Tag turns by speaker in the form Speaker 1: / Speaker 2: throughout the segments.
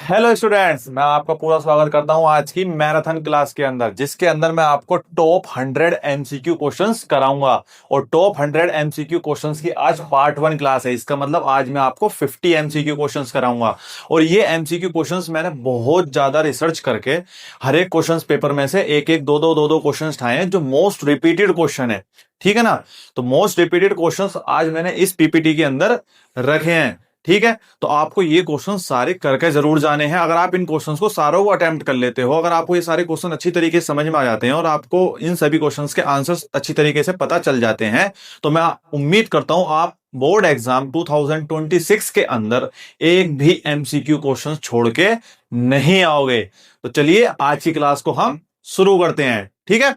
Speaker 1: Hello students, मैं आपका पूरा स्वागत करता हूं आज की मैराथन क्लास के अंदर, जिसके अंदर मैं आपको टॉप 100 एमसीक्यू क्वेश्चंस कराऊंगा। और टॉप 100 एमसीक्यू क्वेश्चंस की आज पार्ट 1 क्लास है। इसका मतलब आज मैं आपको 50 एमसीक्यू क्वेश्चंस कराऊंगा। और ये एमसीक्यू क्वेश्चंस मैंने बहुत ज्यादा रिसर्च करके हर एक क्वेश्चंस पेपर में से एक एक दो क्वेश्चंस उठाए हैं जो मोस्ट रिपीटेड क्वेश्चन है। ठीक है ना। तो मोस्ट रिपीटेड क्वेश्चंस आज मैंने इस पीपीटी के अंदर रखे हैं। ठीक है। तो आपको ये क्वेश्चन सारे करके जरूर जाने हैं। अगर आप इन क्वेश्चंस को सारों को अटेम्प्ट कर लेते हो, अगर आपको ये सारे क्वेश्चन अच्छी तरीके से समझ में आ जाते हैं और आपको इन सभी क्वेश्चंस के आंसर्स अच्छी तरीके से पता चल जाते हैं, तो मैं उम्मीद करता हूं आप बोर्ड एग्जाम 2026 के अंदर एक भी एमसीक्यू क्वेश्चन छोड़ के नहीं आओगे। तो चलिए आज की क्लास को हम शुरू करते हैं। ठीक है।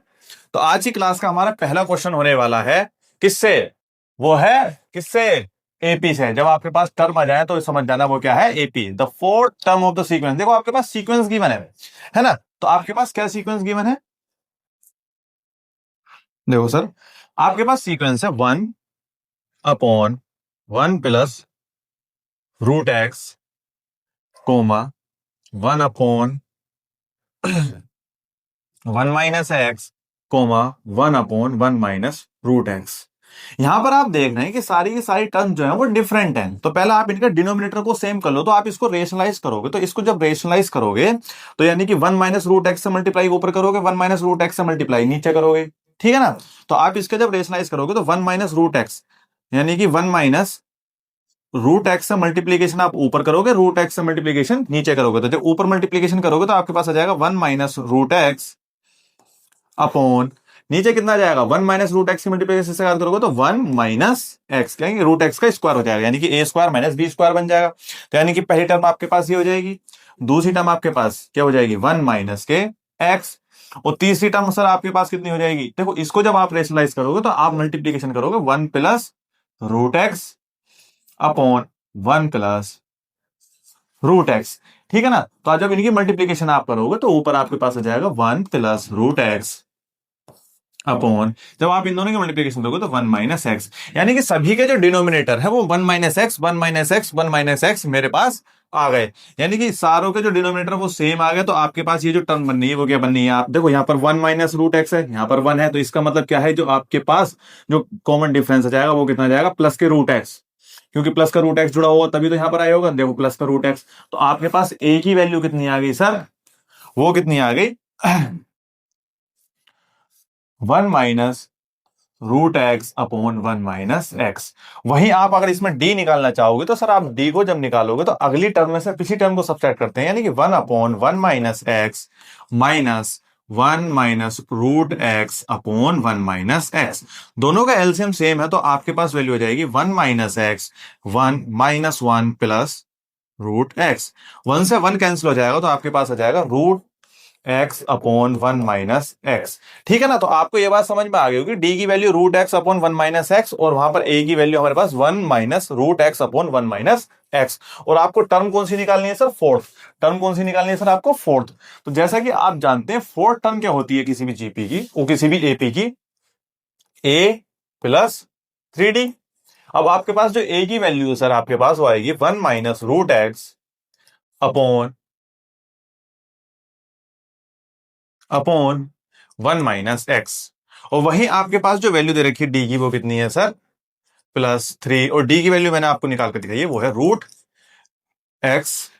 Speaker 1: तो आज की क्लास का हमारा पहला क्वेश्चन होने वाला है किससे? वो है किससे? एपी से। जब आपके पास टर्म आ जाए तो समझ जाना वो क्या है, AP, the fourth term of the sequence. देखो आपके पास सीक्वेंस गिवन है ना। तो आपके पास क्या सीक्वेंस गिवन है? देखो सर, आपके पास सीक्वेंस है 1/1 + √x, 1/1 - x, 1/1 - √x। यहां पर आप देख रहे हैं कि सारी की सारी टर्म जो है वो डिफरेंट हैं। तो पहले आप इनका डिनोमिनेटर को सेम कर लो। तो आप इसको रेशनलाइज करोगे, तो इसको जब रेशनलाइज करोगे तो यानी कि 1 - √x से मल्टीप्लाई ऊपर करोगे, 1 - √x से मल्टीप्लाई नीचे करोगे। ठीक है ना। तो आप इसका जब रेशनलाइज करोगे तो 1 - √x यानी कि 1 - √x से मल्टीप्लीकेशन आप ऊपर करोगे, √x से मल्टीप्लीकेशन नीचे करोगे। तो जब ऊपर मल्टीप्लीकेशन करोगे तो आपके पास आ जाएगा 1 - √x अपॉन नीचे कितना जाएगा, 1 - √x की मल्टीप्लिकेशन से याद करोगे तो 1 - x, कहेंगे √x का स्क्वायर हो जाएगा, यानी कि a² - b² बन जाएगा। तो यानी कि पहली टर्म आपके पास ये हो जाएगी, दूसरी टर्म आपके पास क्या हो जाएगी, 1 - के x, और तीसरी टर्म सर आपके पास कितनी हो जाएगी? देखो इसको जब आप रेशनलाइज करोगे तो आप मल्टीप्लीकेशन करोगे 1 + √x अपॉन 1 + √x। ठीक है ना। तो आज जब इनकी मल्टीप्लीकेशन आप करोगे तो ऊपर आपके पास आ जाएगा 1 + √x अपॉन, जब आप इन दोनों की मल्टीप्लिकेशन दोगे तो 1 - x, यानी कि सभी के जो डिनोमिनेटर है वो 1 - x, 1 - x, 1 - x मेरे पास आ गए। यानी कि सारों के जो डिनोमिनेटर वो सेम आ गए। तो आपके पास ये जो टर्म बननी है वो क्या बननी है? आप देखो यहाँ पर 1 - √x है, यहाँ पर 1 है, तो इसका मतलब क्या है, जो आपके पास जो कॉमन डिफरेंस आ जाएगा वो कितना जाएगा, प्लस के √x, क्योंकि प्लस का √x जुड़ा होगा तभी तो यहाँ पर आया होगा। देखो प्लस का √x, तो आपके पास a की वैल्यू कितनी आ गई सर? वो कितनी आ गई? 1 - √x अपॉन 1 - x। वहीं आप अगर इसमें d निकालना चाहोगे तो सर आप d को जब निकालोगे तो अगली टर्म में से पिछली टर्म को सब्ट्रैक्ट करते हैं, यानी कि 1/1 - x minus 1 - √x upon 1 - x। दोनों का एलसीएम सेम है, तो आपके पास वैल्यू हो जाएगी 1 - x, 1 - 1 + √x। 1 से 1 कैंसिल हो जाएगा तो आपके पास आ जाएगा x अपॉन 1 - x। ठीक है ना। तो आपको ये बात समझ में आ गई होगी, d की वैल्यू √x अपॉन 1 - x, और वहां पर a की वैल्यू हमारे पास 1 - √x अपॉन 1 - x। और आपको टर्म कौन सी निकालनी है सर? फोर्थ टर्म कौन सी निकालनी है सर आपको? फोर्थ। तो जैसा कि आप जानते हैं फोर्थ टर्म क्या होती है किसी भी जीपी की, वो किसी भी एपी की, a + 3d। अब आपके पास जो a की वैल्यू है सर आपके पास वो आएगी 1 - √x अपॉन 1 - x। और वहीं आपके पास जो वैल्यू दे रखी है डी की वो कितनी है सर? +3। और डी की वैल्यू मैंने आपको निकाल कर दिखाई है, वो है √x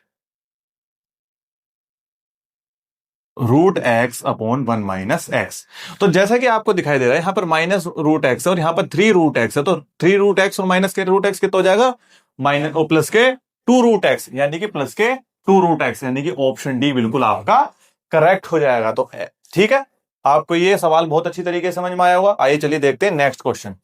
Speaker 1: अपॉन 1 - x। तो जैसा कि आपको दिखाई दे रहा है यहां पर -√x है और यहां पर 3 √x है, तो 3 √x और माइनस के √x कितना हो जाएगा? माइनस और प्लस के 2 √x, यानी कि प्लस के 2 √x, यानी कि ऑप्शन डी बिल्कुल आपका करेक्ट हो जाएगा। तो ठीक है, आपको ये सवाल बहुत अच्छी तरीके से समझ में आया होगा। आइए चलिए देखते हैं नेक्स्ट क्वेश्चन।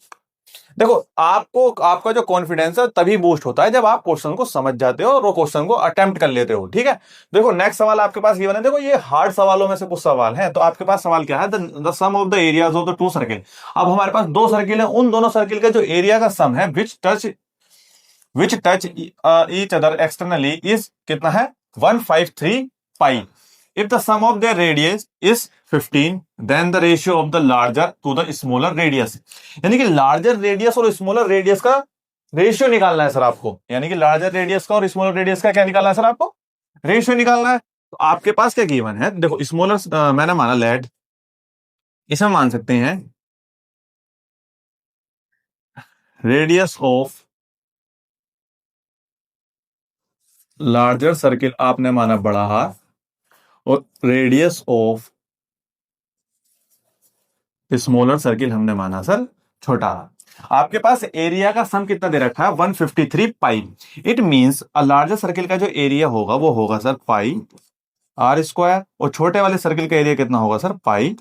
Speaker 1: देखो आपको आपका जो कॉन्फिडेंस है तभी बूस्ट होता है जब आप क्वेश्चन को समझ जाते हो और वो क्वेश्चन को अटेम्प्ट कर लेते हो। ठीक है। देखो नेक्स्ट सवाल आपके पास ये बना, देखो ये हार्ड सवालों में से कुछ सवाल हैं। तो आपके पास सवाल क्या है, the sum of the areas of the two circle. अब हमारे पास दो सर्किल है, उन दोनों सर्किल का जो एरिया का सम है which touch each other externally is कितना है? 153 pi. If the sum of their radius is 15, then the ratio of the larger to the smaller radius. यानी कि लार्जर रेडियस और स्मॉलर रेडियस का रेशियो निकालना है सर आपको, यानी कि लार्जर रेडियस का और स्मॉलर रेडियस का क्या निकालना है सर आपको? रेशियो निकालना है। तो आपके पास क्या गिवन है, देखो स्मॉलर मैंने माना लेट, इसे मान सकते हैं रेडियस ऑफ लार्जर सर्किल आपने माना बड़ा आर, और रेडियस ऑफ स्मॉलर सर्किल हमने माना सर छोटा आर। आपके पास एरिया का सम कितना दे रखा है 153 pi. It means a larger circle का जो एरिया होगा वो होगा सर पाई आर स्क्वायर, और छोटे वाले सर्किल का एरिया कितना होगा सर पाई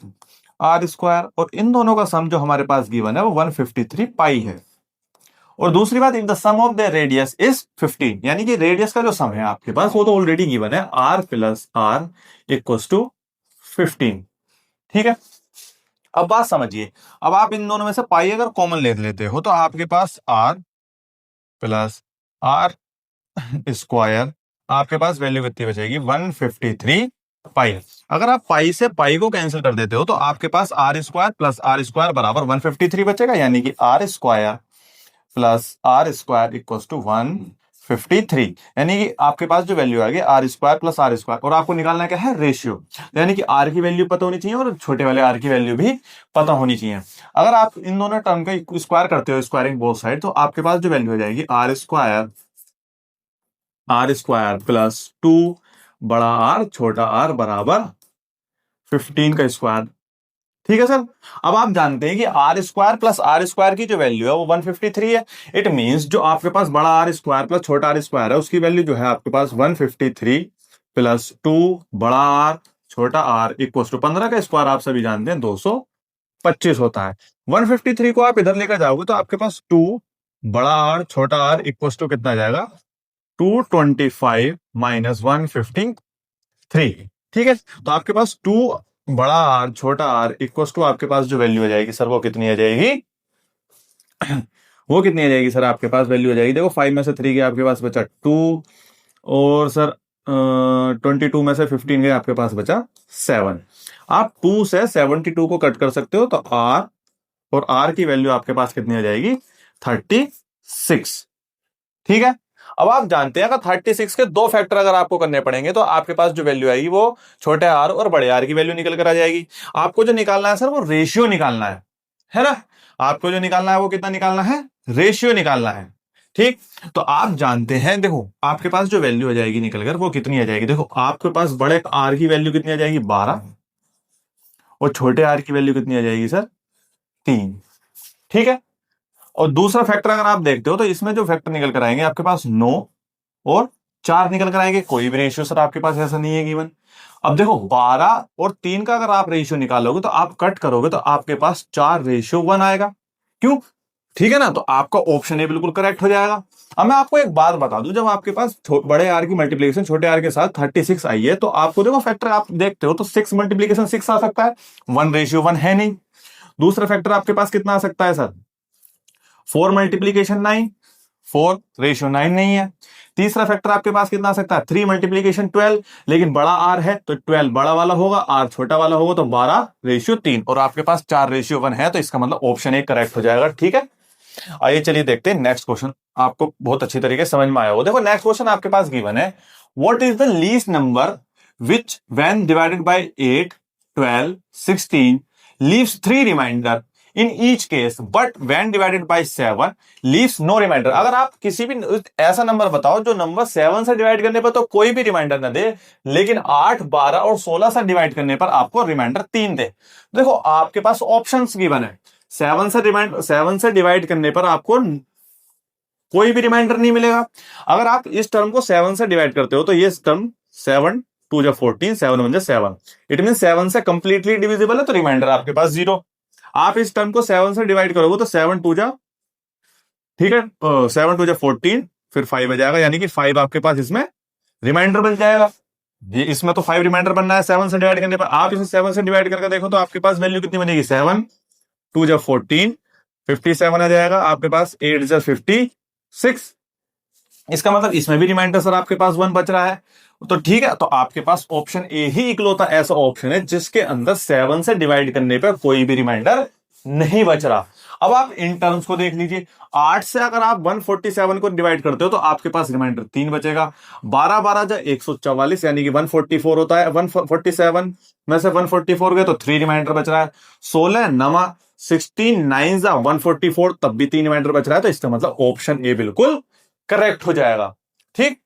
Speaker 1: आर स्क्वायर, और इन दोनों का सम जो हमारे पास गिवन है वो 153 पाई है। और दूसरी बात, if the sum of the radius is 15, यानी कि रेडियस का जो सम है आपके पास वो तो ऑलरेडी गिवन है R plus R equals to 15। ठीक है, अब बात समझिए। अब आप इन दोनों में से पाई अगर कॉमन ले लेते हो तो आपके पास आर प्लस आर स्क्वायर, आपके पास वैल्यू कितनी बचेगी 153 पाई। अगर आप पाई से पाई को कैंसिल कर देते हो तो आपके पास R square plus R square बराबर 153 बचेगा, यानी कि R square plus R square equal to 153, यानी कि आपके पास जो वैल्यू आएगी R square plus R square, और आपको निकालना क्या है रेशियो, यानी कि आर की वैल्यू पता होनी चाहिए और छोटे वाले आर की वैल्यू भी पता होनी चाहिए। अगर आप इन दोनों टर्म का स्क्वायर करते हो, स्क्वायरिंग बोथ साइड, तो आपके पास जो वैल्यू हो जाएगी आर स्क्वायर प्लस 2 बड़ा आर छोटा आर बराबर 15 का स्क्वायर। ठीक है सर। अब आप जानते हैं कि R square plus R square की जो वैल्यू है वो 153 है। इट मींस जो आपके पास बड़ा आर स्क्वायर प्लस छोटा आर स्क्वायर है उसकी वैल्यू जो है आपके पास 153 प्लस 2 बड़ा आर छोटा आर इक्वल टू 15 का स्क्वायर आप सभी जानते हैं 225 होता है। 153 को आप इधर लेकर जाओगे तो आपके पास 2 बड़ा आर छोटा आर इक्वल टू कितना आ जाएगा 225 माइनस 153। ठीक है, तो आपके पास 2 बड़ा आर छोटा आर इक्वल टू आपके पास जो वैल्यू आ जाएगी सर वो कितनी आ जाएगी वो कितनी आ जाएगी सर, आपके पास वैल्यू आ जाएगी, देखो 5 में से 3 गया आपके पास बचा 2, और सर 22 में से 15 गया आपके पास बचा 7। आप 2 से 72 को कट कर सकते हो तो आर और आर की वैल्यू आपके पास कितनी आ जाएगी 36। ठीक है, अब आप जानते हैं अगर 36 के दो फैक्टर अगर आपको करने पड़ेंगे तो आपके पास जो वैल्यू आएगी वो छोटे आर और बड़े आर की वैल्यू निकल कर आ जाएगी। आपको जो निकालना है सर वो रेशियो निकालना है ना। आपको जो निकालना है वो कितना निकालना है, रेशियो निकालना है। ठीक, तो आप जानते हैं, देखो आपके पास जो वैल्यू आ जाएगी निकलकर वो कितनी आ जाएगी, देखो आपके पास बड़े आर की वैल्यू कितनी आ जाएगी 12, और छोटे आर की वैल्यू कितनी आ जाएगी सर 3। ठीक है, और दूसरा फैक्टर अगर आप देखते हो तो इसमें जो फैक्टर निकल कर आएंगे आपके पास 9 और 4 निकल कर आएंगे। कोई भी रेशियो सर आपके पास ऐसा नहीं है गिवन। अब देखो 12 और 3 का अगर आप रेशियो निकालोगे तो आप कट करोगे तो आपके पास 4:1 आएगा। क्यों, ठीक है ना, तो आपका ऑप्शन ए बिल्कुल करेक्ट हो जाएगा। अब मैं आपको एक बात बता दूं, जब आपके पास बड़े आर की मल्टीप्लिकेशन छोटे आर के साथ 36 आई है तो आपको देखो फैक्टर आप देखते हो तो 6 मल्टीप्लीकेशन 6 आ सकता है, 1:1 है नहीं। दूसरा फैक्टर आपके पास कितना आ सकता है सर 4 मल्टीप्लीकेशन 9, 4:9 नहीं है। तीसरा फैक्टर आपके पास कितना आ सकता है 3 मल्टीप्लीकेशन 12, लेकिन बड़ा आर है तो 12 बड़ा वाला होगा, आर छोटा वाला होगा तो 12:3, और आपके पास 4:1 है, तो इसका मतलब ऑप्शन ए करेक्ट हो जाएगा। ठीक है, आइए चलिए देखते हैं नेक्स्ट क्वेश्चन, आपको बहुत अच्छी तरीके से समझ में आया हो। देखो नेक्स्ट क्वेश्चन आपके पास गिवन है, what is the least number which when divided by 8, 12, 16 leaves 3 remainder in each case, but when divided by 7 leaves no remainder. अगर आप किसी भी ऐसा नंबर बताओ जो नंबर 7 से डिवाइड करने पर तो कोई भी रिमाइंडर ना दे, लेकिन 8, 12 और 16 से डिवाइड करने पर आपको रिमाइंडर 3 दे। देखो आपके पास ऑप्शंस गिवन है, 7 से डिवाइड करने पर आपको कोई भी रिमाइंडर नहीं मिलेगा। अगर आप इस टर्म को 7 से डिवाइड करते हो तो ये टर्म 7 2 जा 14, 7 1 जा 7, इट मीन 7 से कंप्लीटली डिविजिबल है तो रिमाइंडर आपके पास 0। आप इस टर्म को 7 से डिवाइड करोगे तो 7 2 जा, ठीक है, 7 2 जा 14, फिर 5 आ जाएगा, यानी कि 5 आपके पास इसमें रिमाइंडर बन जाएगा। ये इसमें तो 5 रिमाइंडर बनना है 7 से डिवाइड करने पर। आप इसे 7 से डिवाइड करके देखो तो आपके पास वैल्यू कितनी बनेगी 7 2 जा 14, 57 आ जाएगा आपके पास, 8 जा 56। इसका मतलब इसमें भी रिमाइंडर सर आपके पास 1 बच रहा है। तो ठीक है, तो आपके पास ऑप्शन ए ही इकलौता ऐसा ऑप्शन है जिसके अंदर 7 से डिवाइड करने पर कोई भी रिमाइंडर नहीं बच रहा। अब आप इन टर्म्स को देख लीजिए, 8 से अगर आप 147 को डिवाइड करते हो तो आपके पास रिमाइंडर 3 बचेगा। 12 12 जा 144 यानी कि 144 होता है। 147 में से 144 गए तो 3 रिमाइंडर बच रहा है। 16 नमा 16 9 जा 144 तब भी 3 रिमाइंडर बच रहा है। तो इसका मतलब ऑप्शन ए बिल्कुल करेक्ट हो जाएगा। ठीक,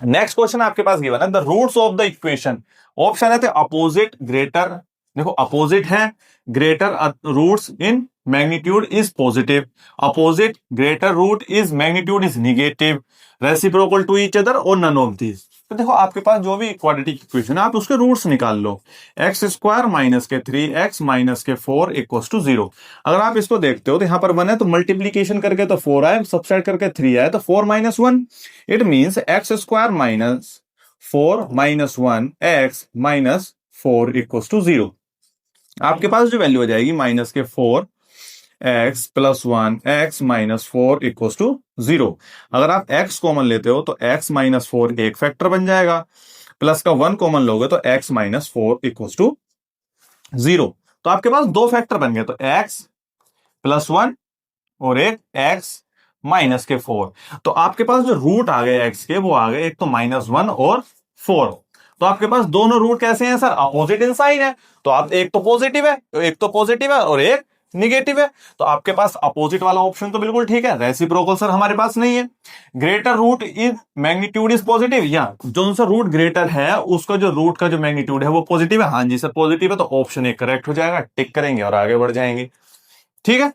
Speaker 1: नेक्स्ट क्वेश्चन आपके पास गिवन है the roots of the equation. Option है अपोजिट ग्रेटर, देखो अपोजिट है, greater roots in magnitude is positive, opposite greater root is magnitude is negative, reciprocal to each other और नन ऑफ दिस। तो देखो आपके पास जो भी क्वाड्रेटिक इक्वेशन है आप उसके रूट्स निकाल लो। एक्स स्क्वायर माइनस के 3x माइनस के 4 इक्वल्स टू 0। अगर आप इसको देखते हो तो यहां पर 1 है तो मल्टीप्लीकेशन करके तो 4 आए, सबट्रैक्ट करके 3 आए तो 4 minus 1। It means X square minus 4 minus 1 X minus 4 equals to 0। आपके पास जो वैल्यू आ जाएगी माइनस के 4 X plus 1 X minus 4 equals to 0। अगर आप x कॉमन लेते हो तो x माइनस 4 एक फैक्टर बन जाएगा, प्लस का 1 कॉमन लोगे तो x माइनस 4 इक्वल्स टू 0। तो आपके पास दो फैक्टर बन गए, तो x प्लस 1 और एक x माइनस के 4। तो आपके पास जो रूट आ गए x के वो आ गए एक तो -1 और 4। तो आपके पास दोनों रूट कैसे हैं सर, अपोजिट इन साइन है। तो आप एक तो पॉजिटिव है, और एक निगेटिव है। तो आपके पास अपोजिट वाला ऑप्शन तो बिल्कुल ठीक है। रेसिप्रोकल सर हमारे पास नहीं है। Greater root is magnitude is positive, या जो सा रूट ग्रेटर है उसका जो रूट का जो मैग्नीट्यूड है वो पॉजिटिव है। हाँ जी सर पॉजिटिव है, तो ऑप्शन एक करेक्ट हो जाएगा, टिक करेंगे और आगे बढ़ जाएंगे। ठीक है,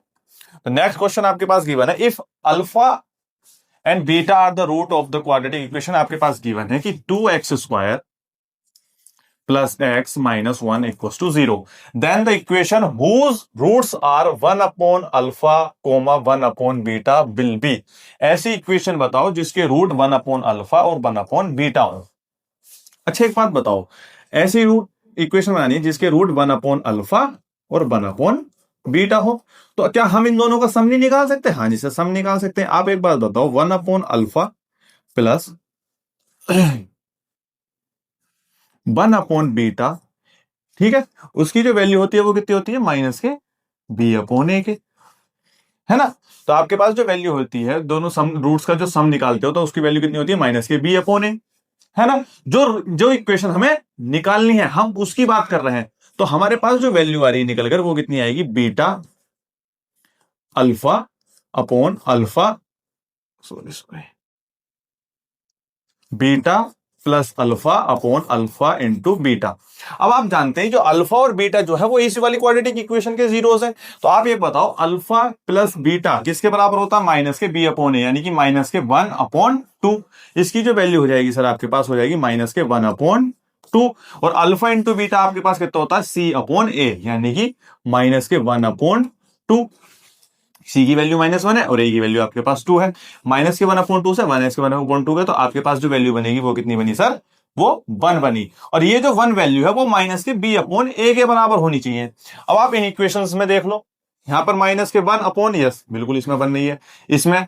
Speaker 1: तो नेक्स्ट क्वेश्चन आपके पास गिवन है if alpha and beta are the root of the quadratic equation. आपके पास गिवन है कि 2x square plus x minus 1 equals to 0, then the equation whose roots are 1 upon alpha comma 1 upon beta will be. ऐसी equation बताओ जिसके root 1 upon alpha और 1 upon beta हो। अच्छा एक बात बताओ, ऐसी रूट इक्वेशन बनानी है जिसके रूट 1 अपॉन अल्फा और 1 अपॉन बीटा हो। तो क्या हम इन दोनों का सम नहीं निकाल सकते? हाँ जी सर सम निकाल सकते हैं। आप एक बात बताओ, 1 upon alpha plus 1 upon beta, ठीक है, उसकी जो वैल्यू होती है वो कितनी होती है, minus K B upon A के, है ना। तो आपके पास जो वैल्यू होती है दोनों सम रूट्स का जो सम निकालते हो तो उसकी वैल्यू कितनी होती है, माइनस के बी अपॉन ए, है ना। जो जो इक्वेशन हमें निकालनी है हम उसकी बात कर रहे हैं। तो हमारे पास जो वैल्यू आ रही है निकलकर वो कितनी आएगी, beta alpha upon alpha, sorry beta plus alpha upon alpha into beta. अब आप जानते हैं जो अल्फा और बीटा जो है वो इसी वाली क्वाड्रेटिक इक्वेशन के जीरोस है। तो आप ये बताओ अल्फा प्लस बीटा किसके बराबर होता है, माइनस के बी अपॉन ए, यानी कि माइनस के 1 अपॉन 2। इसकी जो वैल्यू हो जाएगी सर आपके पास हो जाएगी माइनस के 1 अपॉन 2, और अल्फा इंटू बीटा आपके पास कितना होता है, सी अपॉन ए, यानी कि माइनस के 1 अपॉन 2। सी की वैल्यू -1 है और ए की वैल्यू आपके पास 2 है। माइनस के 1 अपॉन 2 से माइनस के 1 अपॉन 2 है, तो आपके पास जो वैल्यू बनेगी वो कितनी बनी सर, वो 1 बनी। और ये जो 1 वैल्यू है वो minus K B upon A के बराबर होनी चाहिए। अब आप इन इक्वेशंस में देख लो, यहां पर माइनस के 1 अपॉन, यस बिल्कुल इसमें बन रही है, इसमें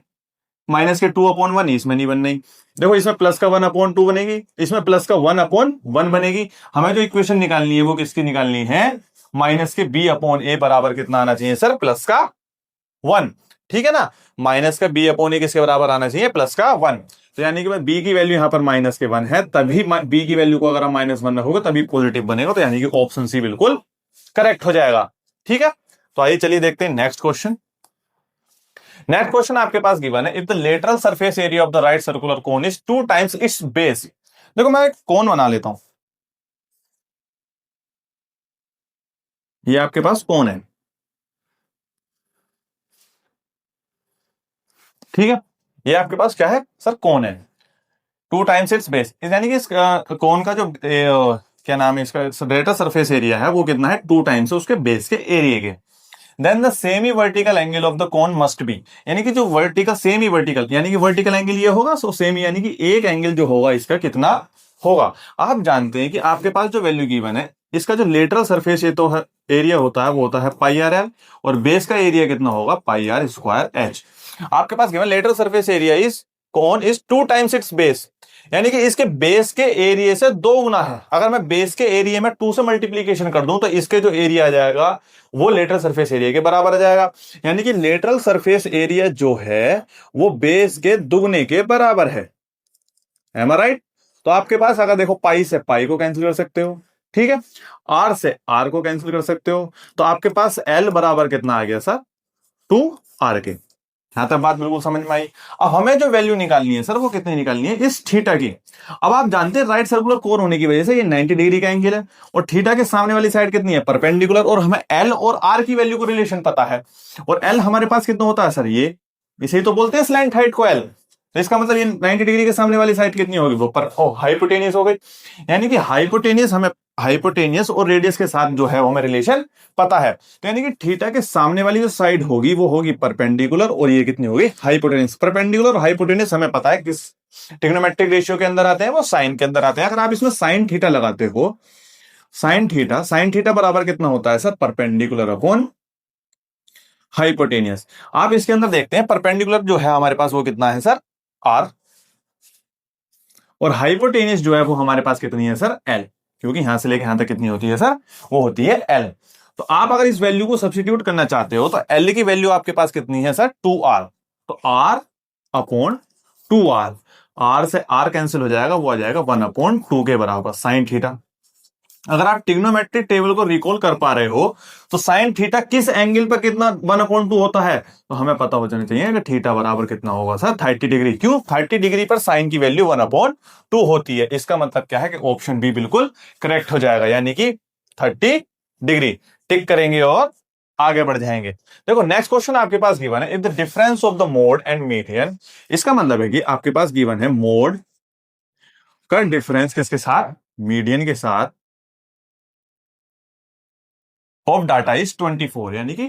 Speaker 1: माइनस के 2 अपॉन 1 इसमें नहीं बन रही। देखो इसमें प्लस का 1 अपॉन 2 बनेगी, इसमें प्लस का 1 अपॉन 1 बनेगी। हमें जो इक्वेशन निकालनी है वो किसकी निकालनी है, माइनस के बी अपॉन ए बराबर कितना आना चाहिए सर, प्लस का 1, ठीक है ना। माइनस का बी अपॉन ए किसके बराबर आना चाहिए, प्लस का 1। तो यानी कि बी की वैल्यू यहां पर माइनस के 1 है, तभी बी की वैल्यू को अगर हम -1 रखोगे तभी पॉजिटिव बनेगा। तो यानी कि ऑप्शन सी बिल्कुल करेक्ट हो जाएगा। ठीक है, तो आइए चलिए देखते हैं नेक्स्ट क्वेश्चन। नेक्स्ट क्वेश्चन आपके पास गिवन है if the lateral surface area of the right circular cone is 2 times its base. देखो मैं एक कोन बना लेता हूं, ये आपके पास कोन है, ठीक है, ये आपके पास क्या है सर, कोन है, 2 टाइम्स इट्स बेस, यानी कि इस कोन का जो क्या नाम है इसका, लेटरल सरफेस एरिया है वो कितना है, 2 टाइम्स है उसके बेस के एरिया के। Then the semi vertical angle of the cone must be, यानी कि जो वर्टिकल सेमी वर्टिकल, यानी कि वर्टिकल एंगल ये होगा, सो सेमी यानी कि एक एंगल जो होगा इसका कितना होगा। आप जानते हैं कि आपके पास जो वैल्यू गिवन है इसका जो लेटरल सरफेस ये तो है एरिया होता है वो होता है पाई आर एल, और बेस का एरिया कितना होगा, पाई आर स्क्वायर एच। आपके पास given lateral surface area is cone is 2 times its base, यानी कि इसके बेस के एरिया से 2 गुना है। अगर मैं बेस के एरिया में 2 से मल्टीप्लीकेशन कर दूं तो इसके जो एरिया आ जाएगा वो लेटरल सरफेस एरिया के बराबर आ जाएगा। यानी कि लेटरल सरफेस एरिया जो है वो बेस के दुगने के बराबर है। एम आई राइट? तो आपके पास अगर देखो पाई से पाई को कैंसिल कर सकते हो, ठीक है, आर से आर को कैंसिल कर सकते हो, तो आपके पास एल बराबर कितना आ गया सर? 2 आर के। यहां तक बात बिल्कुल समझ में आई। अब हमें जो वैल्यू निकालनी है सर वो कितनी निकालनी है? इस थीटा की। अब आप जानते हैं राइट सर्कुलर कोन होने की वजह से ये 90 डिग्री का एंगल है, और थीटा के सामने वाली साइड कितनी है? परपेंडिकुलर। और हमें एल और आर की वैल्यू को रिलेशन पता है, और एल हमारे पास कितना होता है सर? ये इसे ही तो बोलते हैं स्लैंट हाइट को एल। तो इसका मतलब ये 90 डिग्री के सामने वाली साइड कितनी होगी? वो पर हाइपोटेनियस हो गई। यानी कि हाइपोटेनियस हमें हाइपोटेनियस और रेडियस के साथ जो है वो हमें रिलेशन पता है। तो यानी कि थीटा के सामने वाली जो साइड होगी वो होगी परपेंडिकुलर, और ये कितनी होगी? हाइपोटेनियस। परपेंडिकुलर और हाइपोटेनियस हमें पता है किस ट्रिग्नोमेट्रिक रेशियो के अंदर आते हैं? वो साइन के अंदर आते हैं। अगर आप इसमें साइन थीटा लगाते हो, साइन थीटा बराबर कितना होता है सर? Perpendicular upon hypotenuse. आप इसके अंदर देखते हैं परपेंडिकुलर जो है हमारे पास वो कितना है सर? आर। और हाइपोटेनियस जो है वो हमारे पास कितनी है सर? एल। क्योंकि यहां से लेकर यहां तक कितनी होती है सर? वो होती है एल। तो आप अगर इस वैल्यू को सब्स्टिट्यूट करना चाहते हो तो एल की वैल्यू आपके पास कितनी है सर? 2 आर। तो आर अपॉन 2 आर, आर से आर कैंसिल हो जाएगा, वो आ जाएगा 1/2 के बराबर साइन थीटा। अगर आप ट्रिग्नोमेट्रिक टेबल को रिकॉल कर पा रहे हो तो साइन थीटा किस एंगल पर कितना 1/2 होता है, तो हमें पता हो जाना चाहिए कि थीटा बराबर कितना होगा सर? 30 डिग्री। क्यों? 30 डिग्री पर साइन की वैल्यू 1/2 होती है। इसका मतलब क्या है कि ऑप्शन बी बिल्कुल करेक्ट हो जाएगा, यानी कि 30 डिग्री। टिक करेंगे और आगे बढ़ जाएंगे। देखो नेक्स्ट क्वेश्चन आपके पास गिवन है, if the difference of the mode and median. इसका मतलब है कि आपके पास गिवन है मोड का डिफरेंस किसके साथ? मीडियन के साथ ऑफ डाटा इज 24, यानी कि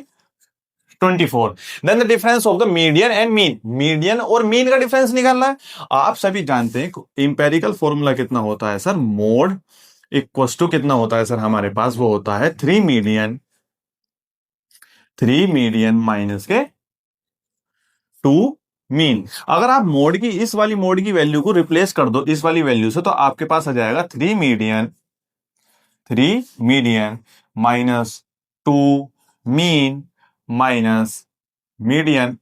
Speaker 1: 24। Then the difference of the median and mean. Median और मीन का डिफरेंस निकालना है। आप सभी जानते हैं इंपेरिकल फॉर्मूला कितना होता है सर? मोड इक्वल्स टू कितना होता है सर हमारे पास? वो होता है 3 मीडियन माइनस के 2 मीन। अगर आप मोड की इस वाली मोड की वैल्यू को रिप्लेस कर दो इस वाली वैल्यू से, तो आपके पास आ जाएगा 3 median minus 2 mean minus median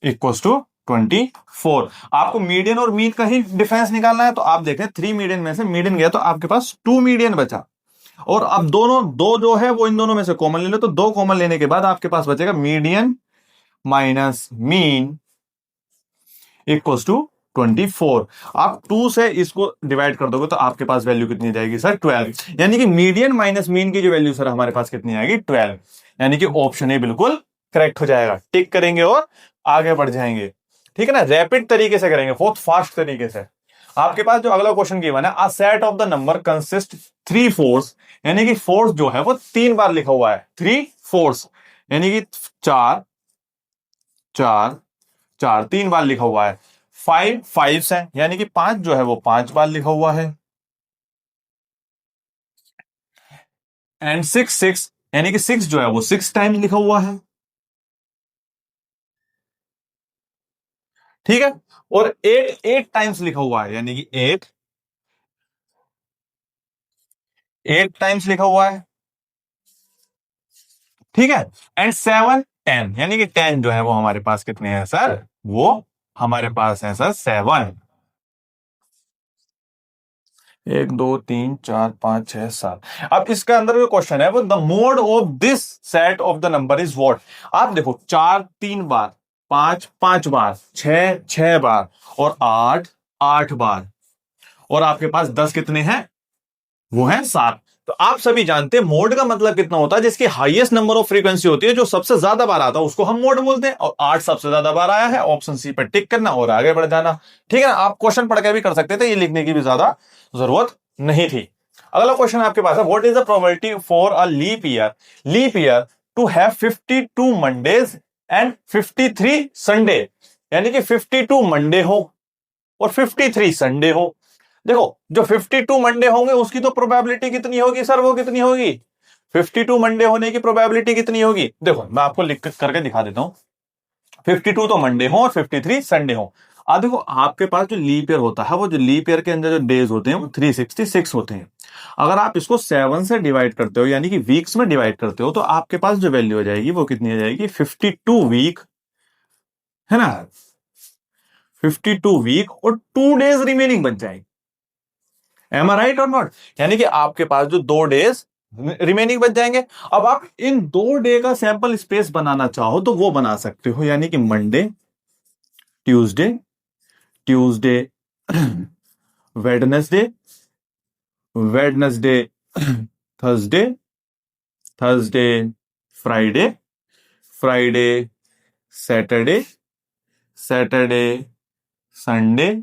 Speaker 1: equals to 24। आपको मीडियन और मीन का ही डिफरेंस निकालना है। तो आप देखें 3 मीडियन में से मीडियन गया तो आपके पास 2 मीडियन बचा, और अब दोनों दो जो है वो इन दोनों में से कॉमन ले लो, तो 2 कॉमन लेने के बाद आपके पास बचेगा median minus mean equals to 24। आप 2 से इसको डिवाइड कर दोगे तो आपके पास वैल्यू कितनी जाएगी सर? 12। यानी कि मीडियन माइनस मीन की जो वैल्यू सर हमारे पास कितनी आएगी? 12। यानी कि ऑप्शन ए बिल्कुल करेक्ट हो जाएगा। टिक करेंगे और आगे बढ़ जाएंगे, ठीक है ना? रैपिड तरीके से करेंगे, बहुत फास्ट तरीके से। आपके पास जो अगला क्वेश्चन गिवन है, a set of the number consist 3 force, यानी कि फोर्स जो है वो 3 बार लिखा हुआ है। 3 फोर्स यानी कि 4 4 4 3 बार लिखा हुआ है। 5 फाइव्स है, यानी कि 5 जो है वो 5 बार लिखा हुआ है। एंड 6 6 यानी कि 6 जो है वो 6 टाइम लिखा हुआ है, ठीक है। और 8 8 टाइम्स लिखा हुआ है, यानी कि 8 टाइम्स लिखा हुआ है, ठीक है। एंड 7 10 यानी कि 10 जो है वो हमारे पास कितने हैं सर? वो हमारे पास है सर 7। 1 2 3 4 5 6 7। अब इसका अंदर जो क्वेश्चन है वो the mode of this set of the number is what. आप देखो 4 3 बार, 5 5 बार, 6 6 बार, और 8 8 बार, और आपके पास 10 कितने हैं? वो है 7। तो आप सभी जानते हैं मोड का मतलब कितना होता है? जिसकी हाईएस्ट नंबर ऑफ फ्रीक्वेंसी होती है, जो सबसे ज्यादा बार आता है उसको हम मोड बोलते हैं। और 8 सबसे ज्यादा बार आया है, ऑप्शन सी पर टिक करना और आगे बढ़ जाना, ठीक है ना? आप क्वेश्चन पढ़ के भी कर सकते थे, ये लिखने की भी ज्यादा जरूरत नहीं थी। अगला क्वेश्चन आपके पास है, what is the probability for a leap year to have 52 Mondays and 53 Sunday. यानी कि 52 मंडे हो और 53 संडे हो। देखो जो 52 मंडे होंगे उसकी तो प्रोबेबिलिटी कितनी होगी सर? वो कितनी होगी? 52 मंडे होने की प्रोबेबिलिटी कितनी होगी? देखो मैं आपको लिख करके दिखा देता हूं। 52 तो मंडे हो और 53 संडे हो। अब देखो आपके पास जो लीप ईयर होता है, वो जो लीप ईयर के अंदर जो डेज होते हैं वो 366 होते हैं। अगर आप इसको 7 से डिवाइड करते हो, यानी कि वीक्स में डिवाइड करते हो, तो आपके पास जो वैल्यू हो जाएगी वो कितनी आ जाएगी, 52 वीक, है ना, 52 वीक और 2 डेज रिमेनिंग बच जाएगी। एम आई राइट और नॉट? यानी कि आपके पास जो 2 डेज रिमेनिंग बच जाएंगे। अब आप इन 2 डे का सैंपल स्पेस बनाना चाहो तो वो बना सकते हो, यानी कि Monday, Tuesday, Tuesday Wednesday, Wednesday Thursday, Thursday Friday, Friday Saturday, Saturday Sunday,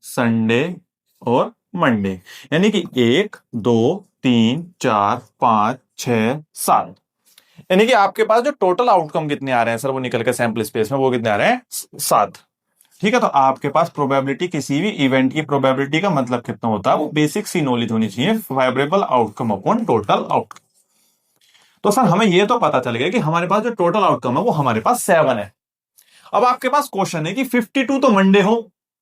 Speaker 1: Sunday और मंडे। यानी कि 1 2 3 4 5 6 7, यानी कि आपके पास जो टोटल आउटकम कितने आ रहे हैं सर, वो निकल के सैंपल स्पेस में वो कितने आ रहे हैं, 7। ठीक है, तो आपके पास प्रोबेबिलिटी, किसी भी इवेंट की प्रोबेबिलिटी का मतलब कितना होता है, वो बेसिक सी नॉलेज होनी चाहिए, favourable outcome upon total outcome. तो सर हमें ये तो पता चल गया कि हमारे पास जो टोटल आउटकम है वो हमारे पास 7 है। अब आपके पास क्वेश्चन है कि 52 तो मंडे हो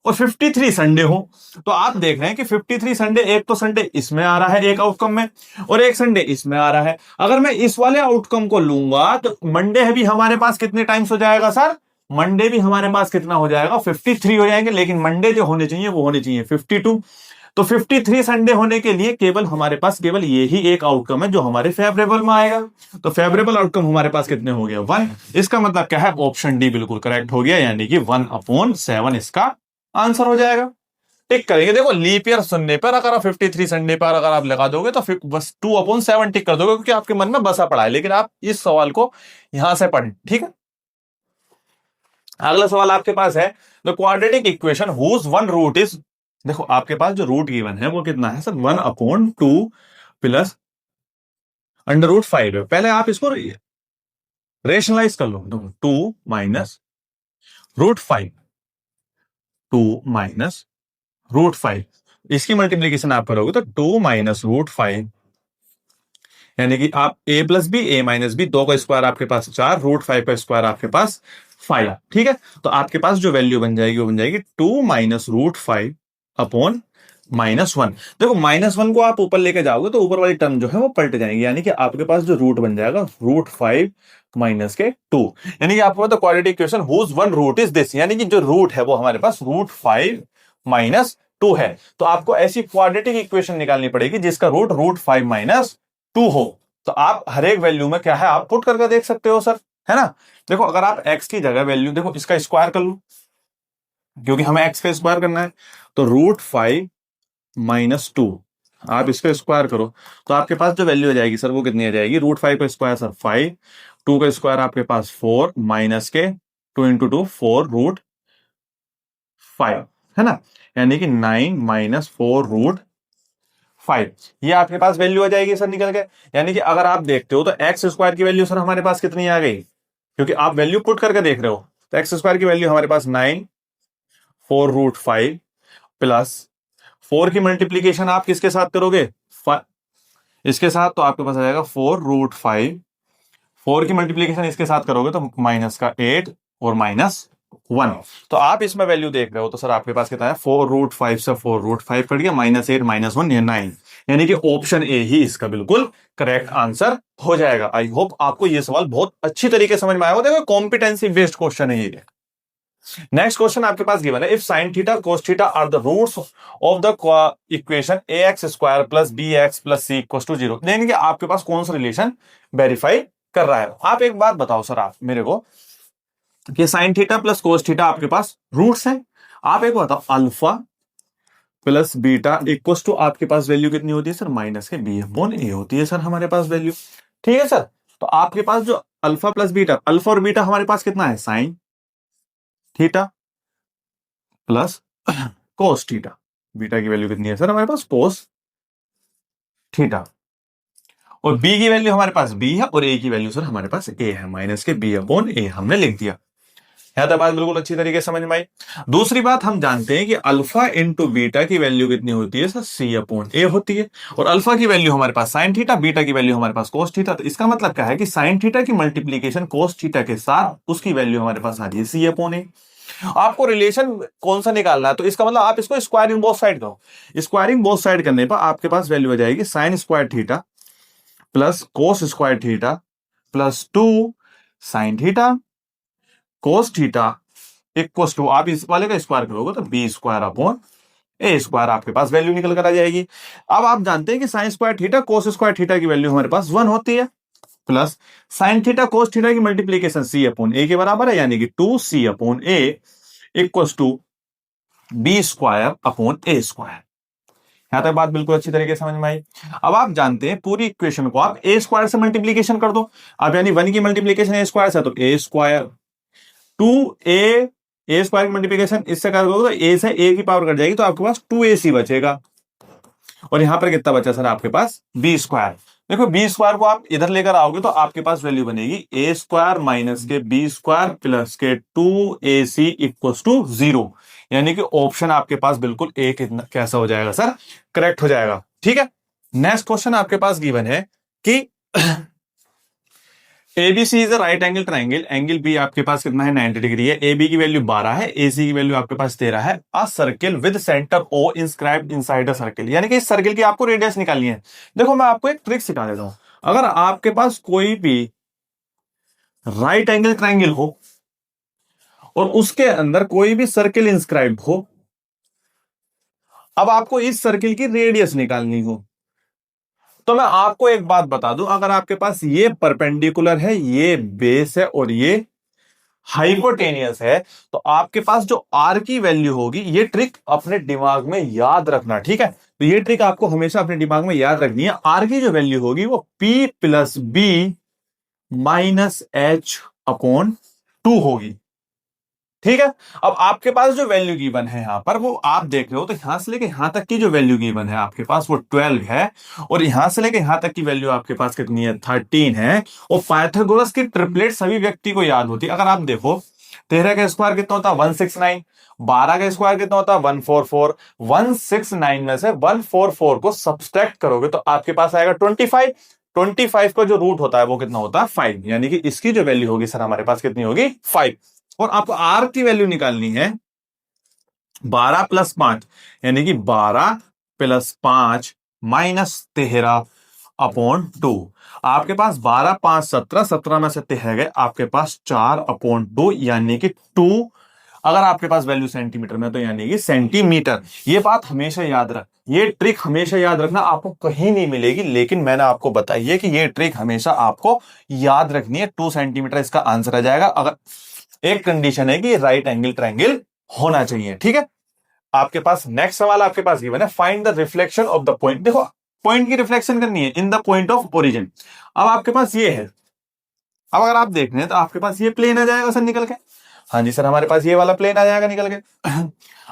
Speaker 1: और 53 संडे हो। तो आप देख रहे हैं कि 53 संडे, एक तो संडे इसमें आ रहा है एक आउटकम में, और एक संडे इसमें आ रहा है। अगर मैं इस वाले आउटकम को लूंगा तो मंडे भी हमारे पास कितने टाइम्स हो जाएगा सर, मंडे भी हमारे पास कितना हो जाएगा, 53 हो जाएंगे। लेकिन मंडे जो होने चाहिए वो होने चाहिए 52। तो 53 संडे होने के लिए केवल हमारे पास केवल ये ही एक आउटकम है जो हमारे फेवरेबल में आएगा। तो फेवरेबल आउटकम हमारे पास कितने हो गया, 1। इसका मतलब क्या है, ऑप्शन डी बिल्कुल करेक्ट हो गया, यानी कि 1/7 इसका आंसर हो जाएगा। टिक करेंगे। देखो लीप ईयर सुनने पर अगर आप 53 संडे पर अगर आप लगा दोगे तो फिर बस 2/7 टिक कर दोगे, क्योंकि आपके मन में बसा पड़ा है। लेकिन आप इस सवाल को यहां से पढ़ें, ठीक है। अगला सवाल आपके पास है, the quadratic equation whose one root is, देखो आपके पास जो रूट गिवन है वो कितना है सर, 1/2 प्लस √5 है। पहले आप इसको रेशनलाइज कर लो, 2 माइनस √5, 2 - √5, इसकी मल्टीप्लीकेशन आप करोगे तो 2 - √5, यानी कि आप a plus B, a minus B, 2 का स्क्वायर आपके पास 4, √5 का स्क्वायर आपके पास 5। ठीक है, तो आपके पास जो वैल्यू बन जाएगी वो बन जाएगी 2 - √5 अपॉन -1। देखो -1 को आप ऊपर लेके जाओगे तो ऊपर वाली टर्म जो है वो पलट जाएगी, यानी कि आपके पास जो रूट बन जाएगा √5 माइनस के 2, यानी कि आपको पता quadratic equation whose one root is this, यानी कि जो रूट है वो हमारे पास √5 -2 है। तो आपको ऐसी क्वाड्रेटिक इक्वेशन निकालनी पड़ेगी जिसका रूट √5 -2 हो। तो आप हर एक वैल्यू में क्या है आप पुट करके देख सकते हो सर, है ना। देखो अगर आप x की जगह वैल्यू, देखो इसका स्क्वायर कर लो, क्योंकि हमें x का स्क्वायर करना है। तो √5 -2 आप इसका स्क्वायर करो तो आपके पास जो वैल्यू आ जाएगी सर वो कितनी आ जाएगी, √5 का स्क्वायर सर 5, 2 का स्क्वायर आपके पास 4 माइनस के 2 × 2 4√5, है ना, यानी कि 9 - 4√5, ये आपके पास वैल्यू आ जाएगी सर निकल के। यानी कि अगर आप देखते हो तो एक्स स्क्वायर की वैल्यू सर हमारे पास कितनी आ गई, क्योंकि आप वैल्यू पुट करके देख रहे हो। तो एक्स स्क्वायर की वैल्यू हमारे पास 9 4√5 प्लस 4 की मल्टीप्लीकेशन आप किसके साथ करोगे, इसके साथ, तो आपके पास आ जाएगा 4√5, 4 की मल्टीप्लीकेशन इसके साथ करोगे तो माइनस का 8 और -1। तो आप इसमें वैल्यू देख रहे हो तो सर आपके पास कितना है, 4√5 से 4√5 कट गया, -8 -1 ये 9, यानी कि ऑप्शन ए ही इसका बिल्कुल करेक्ट आंसर हो जाएगा। आई होप आपको ये सवाल बहुत अच्छी तरीके समझ में आया हो। देखो कॉम्पिटेंसी बेस्ड क्वेश्चन है ये। नेक्स्ट क्वेश्चन आपके पास गिवन है, if sin theta cos theta are the roots of the equation ax² + bx + c = 0, यानी कि आपके पास कौन सा रिलेशन वेरीफाई कर रहा है। आप एक बात बताओ सर आप मेरे को कि sin थीटा + cos थीटा आपके पास रूट्स हैं। आप एक बताओ alpha plus beta equal to आपके पास वैल्यू कितनी होती है सर, -b/a होती है सर हमारे पास वैल्यू। ठीक है सर, तो आपके पास जो अल्फा प्लस बीटा, अल्फा और बीटा हमारे पास कितना है, sin theta plus cos theta, beta की वैल्यू कितनी है सर हमारे पास, कोस थीटा, और बी की वैल्यू हमारे पास बी है और ए की वैल्यू सर हमारे पास ए है, -b/a हमने लिख दिया। है तो बात बिल्कुल अच्छी तरीके से समझ में आई। दूसरी बात हम जानते हैं कि अल्फा इंटू बीटा की वैल्यू कितनी होती है सर, सी अपॉन ए होती है। और अल्फा की वैल्यू हमारे पास साइन थीटा, बीटा की वैल्यू हमारे पास कोस थीटा। तो इसका मतलब क्या है कि साइन थीटा की मल्टीप्लीकेशन कोस थीटा के साथ उसकी वैल्यू हमारे पास आ रही है सी अपॉन ए। आपको रिलेशन कौन सा निकालना है, तो इसका मतलब आप इसको स्क्वायरिंग बोथ साइड करो। स्क्वायरिंग बोथ साइड करने पर आपके पास वैल्यू आ जाएगी sine square theta plus cos square theta plus 2 sine theta cos theta equal to, आप इस वाले का स्क्वायर करोगे तो B square upon A square, आपके पास वैल्यू निकल कर आ जाएगी। अब आप जानते हैं कि sine square theta cos square theta की वैल्यू हमारे पास 1 होती है, plus sine theta cos theta की मल्टीप्लीकेशन सी अपॉन ए के बराबर है, यानी कि 2c upon A equal to B square upon A square. यहां तक बात बिल्कुल अच्छी तरीके से समझ में आई। अब आप जानते हैं पूरी इक्वेशन को आप ए स्क्वायर से मल्टीप्लीकेशन कर दो। अब यानी 1 की मल्टीप्लीकेशन ए स्क्वायर से, तो ए स्क्वायर 2a, ए स्क्वायर की मल्टीप्लीकेशन इससे कर दो तो ए से ए की पावर कट जाएगी, तो आपके पास 2ac बचेगा। और यहां पर कितना बचा सर आपके पास, बी स्क्वायर। देखो बी स्क्वायर को आप इधर लेकर आओगे तो आपके पास वैल्यू बनेगी ए square minus K B square plus के 2ac इक्वल टू 0। यानी कि ऑप्शन आपके पास बिल्कुल ए कितना कैसा हो जाएगा सर, करेक्ट हो जाएगा। ठीक है, नेक्स्ट क्वेश्चन आपके पास गिवन है कि ABC is a right angle triangle, angle B आपके पास कितना है 90 डिग्री है, ए बी की वैल्यू 12 है, ए सी की वैल्यू आपके पास 13 है। A circle with centre O inscribed inside a circle, यानी कि इस सर्किल की आपको रेडियस निकालनी है। देखो मैं आपको एक ट्रिक सिखा देता हूं। अगर आपके पास कोई भी राइट एंगल ट्राइंगल हो और उसके अंदर कोई भी सर्किल इंस्क्राइब हो, अब आपको इस सर्किल की रेडियस निकालनी हो, तो मैं आपको एक बात बता दूं, अगर आपके पास ये परपेंडिकुलर है, ये बेस है और ये हाइपोटेनियस है, तो आपके पास जो आर की वैल्यू होगी, ये ट्रिक अपने दिमाग में याद रखना। ठीक है, तो ये ट्रिक आपको हमेशा अपने दिमाग में याद रखनी है। आर की जो वैल्यू होगी वो P plus B minus H upon 2 होगी। ठीक है, अब आपके पास जो वैल्यू गिवन है यहां पर वो आप देख रहे हो, तो यहां से लेके यहां तक की जो वैल्यू गिवन है आपके पास वो 12 है, और यहां से लेके यहां तक की वैल्यू आपके पास कितनी है 13 है। और पाइथागोरस की ट्रिपलेट सभी व्यक्ति को याद होती है। अगर आप देखो 13 का स्क्वायर कितना होता है 169, 12 का स्क्वायर कितना होता है 144, 169 में से 144 को सब्सट्रैक्ट करोगे तो आपके पास आएगा 25। 25 का जो रूट होता है वो कितना होता है 5, यानी कि इसकी जो वैल्यू होगी सर हमारे पास कितनी होगी 5। और आपको आर की वैल्यू निकालनी है 12 प्लस 5, यानी कि 12 प्लस 5 माइनस 13 अपॉन 2। आपके पास 12 5 17, 17 में से 13 गए, आपके पास 4 अपॉन 2 यानी कि 2। अगर आपके पास वैल्यू सेंटीमीटर में तो यानी कि सेंटीमीटर। ये बात हमेशा याद रख, ये ट्रिक हमेशा याद रखना, आपको कहीं नहीं मिलेगी, लेकिन मैंने आपको बताई है कि ये ट्रिक हमेशा आपको याद रखनी है। 2 सेंटीमीटर इसका आंसर आ जाएगा। अगर एक कंडीशन है कि राइट एंगल ट्रायंगल होना चाहिए। ठीक है, आपके पास नेक्स्ट सवाल आपके पास गिवन है, find the reflection of the point. देखो पॉइंट की रिफ्लेक्शन करनी है in the point of origin. अब आपके पास ये है, अब अगर आप देख रहे हैं तो आपके पास ये प्लेन आ जाएगा सर निकल के। हाँ जी सर, हमारे पास ये वाला प्लेन आ जाएगा निकल के।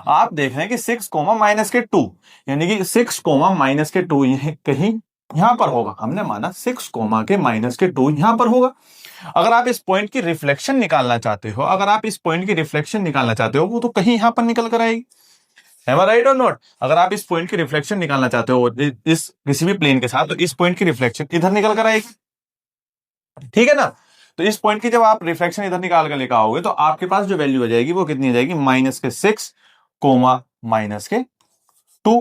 Speaker 1: आप देख रहे हैं कि 6 कोमा माइनस के 2, यानी कि 6 कोमा माइनस के 2 कहीं यहां पर होगा। हमने माना 6 कोमा के माइनस के 2 यहां पर होगा। अगर आप इस पॉइंट की रिफ्लेक्शन निकालना चाहते हो, अगर आप इस पॉइंट की रिफ्लेक्शन निकालना चाहते हो, वो तो कहीं यहां पर निकल कर आएगी। Am I right or not? अगर आप इस पॉइंट की रिफ्लेक्शन निकालना चाहते हो इस किसी भी प्लेन के साथ, तो इस पॉइंट की रिफ्लेक्शन इधर निकल कर आएगी। ठीक है ना, तो इस पॉइंट की जब आप रिफ्लेक्शन इधर निकाल कर लेकर आओगे तो आपके पास जो वैल्यू आ जाएगी वो कितनी आ जाएगी माइनस के 6 कोमा माइनस के 2।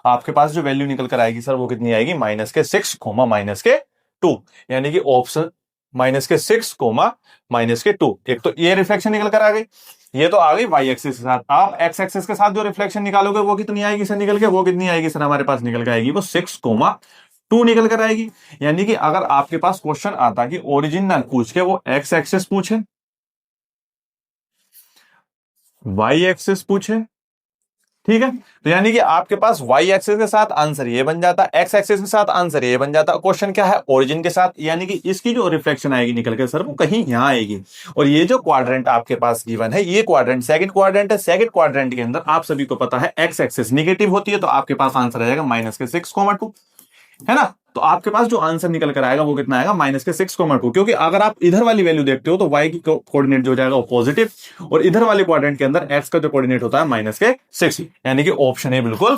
Speaker 1: आपके पास जो वैल्यू निकल कर आएगी सर वो कितनी आएगी माइनस के 6 कोमा माइनस के 2, यानी कि ऑप्शन माइनस के 6 कोमा माइनस के 2। एक तो ये रिफ्लेक्शन निकल कर आ गई, ये तो आ गई वाई एक्सिस के साथ। आप एक्स एक्सिस के साथ जो रिफ्लेक्शन निकालोगे वो कितनी आएगी सर निकल के, वो कितनी आएगी सर हमारे पास निकल के आएगी वो 6 कोमा 2 निकल कर आएगी। यानी कि अगर आपके पास क्वेश्चन आता कि ओरिजिन ना पूछ के वो एक्स एक्सिस पूछे, वाई एक्सिस पूछे, ठीक है, तो यानी कि आपके पास वाई एक्सिस के साथ आंसर ये बन जाता, एक्स एक्सिस के साथ आंसर ये बन जाता। क्वेश्चन क्या है ओरिजिन के साथ, यानी कि इसकी जो रिफ्लेक्शन आएगी निकल के सर वो कहीं यहां आएगी। और ये जो क्वाड्रेंट आपके पास गिवन है, ये क्वाड्रेंट सेकंड क्वाड्रेंट है। सेकंड क्वाड्रेंट के अंदर आप सभी को पता है एक्स एक्सिस निगेटिव होती है, तो आपके पास आंसर आ जाएगा माइनस के 6 कोमा 2, है ना। तो आपके पास जो आंसर निकल कर आएगा वो कितना आएगा, -6,2, क्योंकि अगर आप इधर वाली वैल्यू देखते हो तो y की कोऑर्डिनेट जो हो जाएगा वो पॉजिटिव, और इधर वाले क्वाड्रेंट के अंदर x का जो कोऑर्डिनेट होता है -6, यानी कि ऑप्शन ए बिल्कुल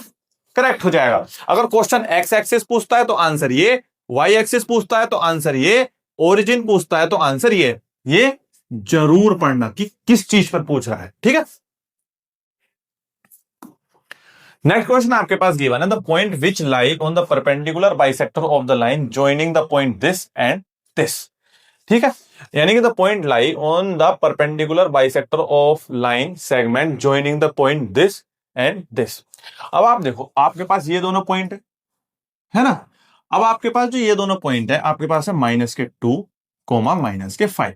Speaker 1: करेक्ट हो जाएगा। अगर क्वेश्चन x एक्सिस पूछता है तो आंसर ये, y एक्सिस पूछता है तो आंसर ये, ओरिजिन पूछता है तो आंसर ये जरूर पढ़ना कि किस चीज पर पूछ रहा है, ठीक है। नेक्स्ट क्वेश्चन आपके पास गिवन है, the point which lie on the perpendicular bisector of the line joining the point this and this, ठीक है, यानी कि the point lie on the perpendicular bisector of line segment joining the point this and this. अब आप देखो, आपके पास ये दोनों पॉइंट है ना। अब आपके पास जो ये दोनों पॉइंट है, आपके पास है -2, -5।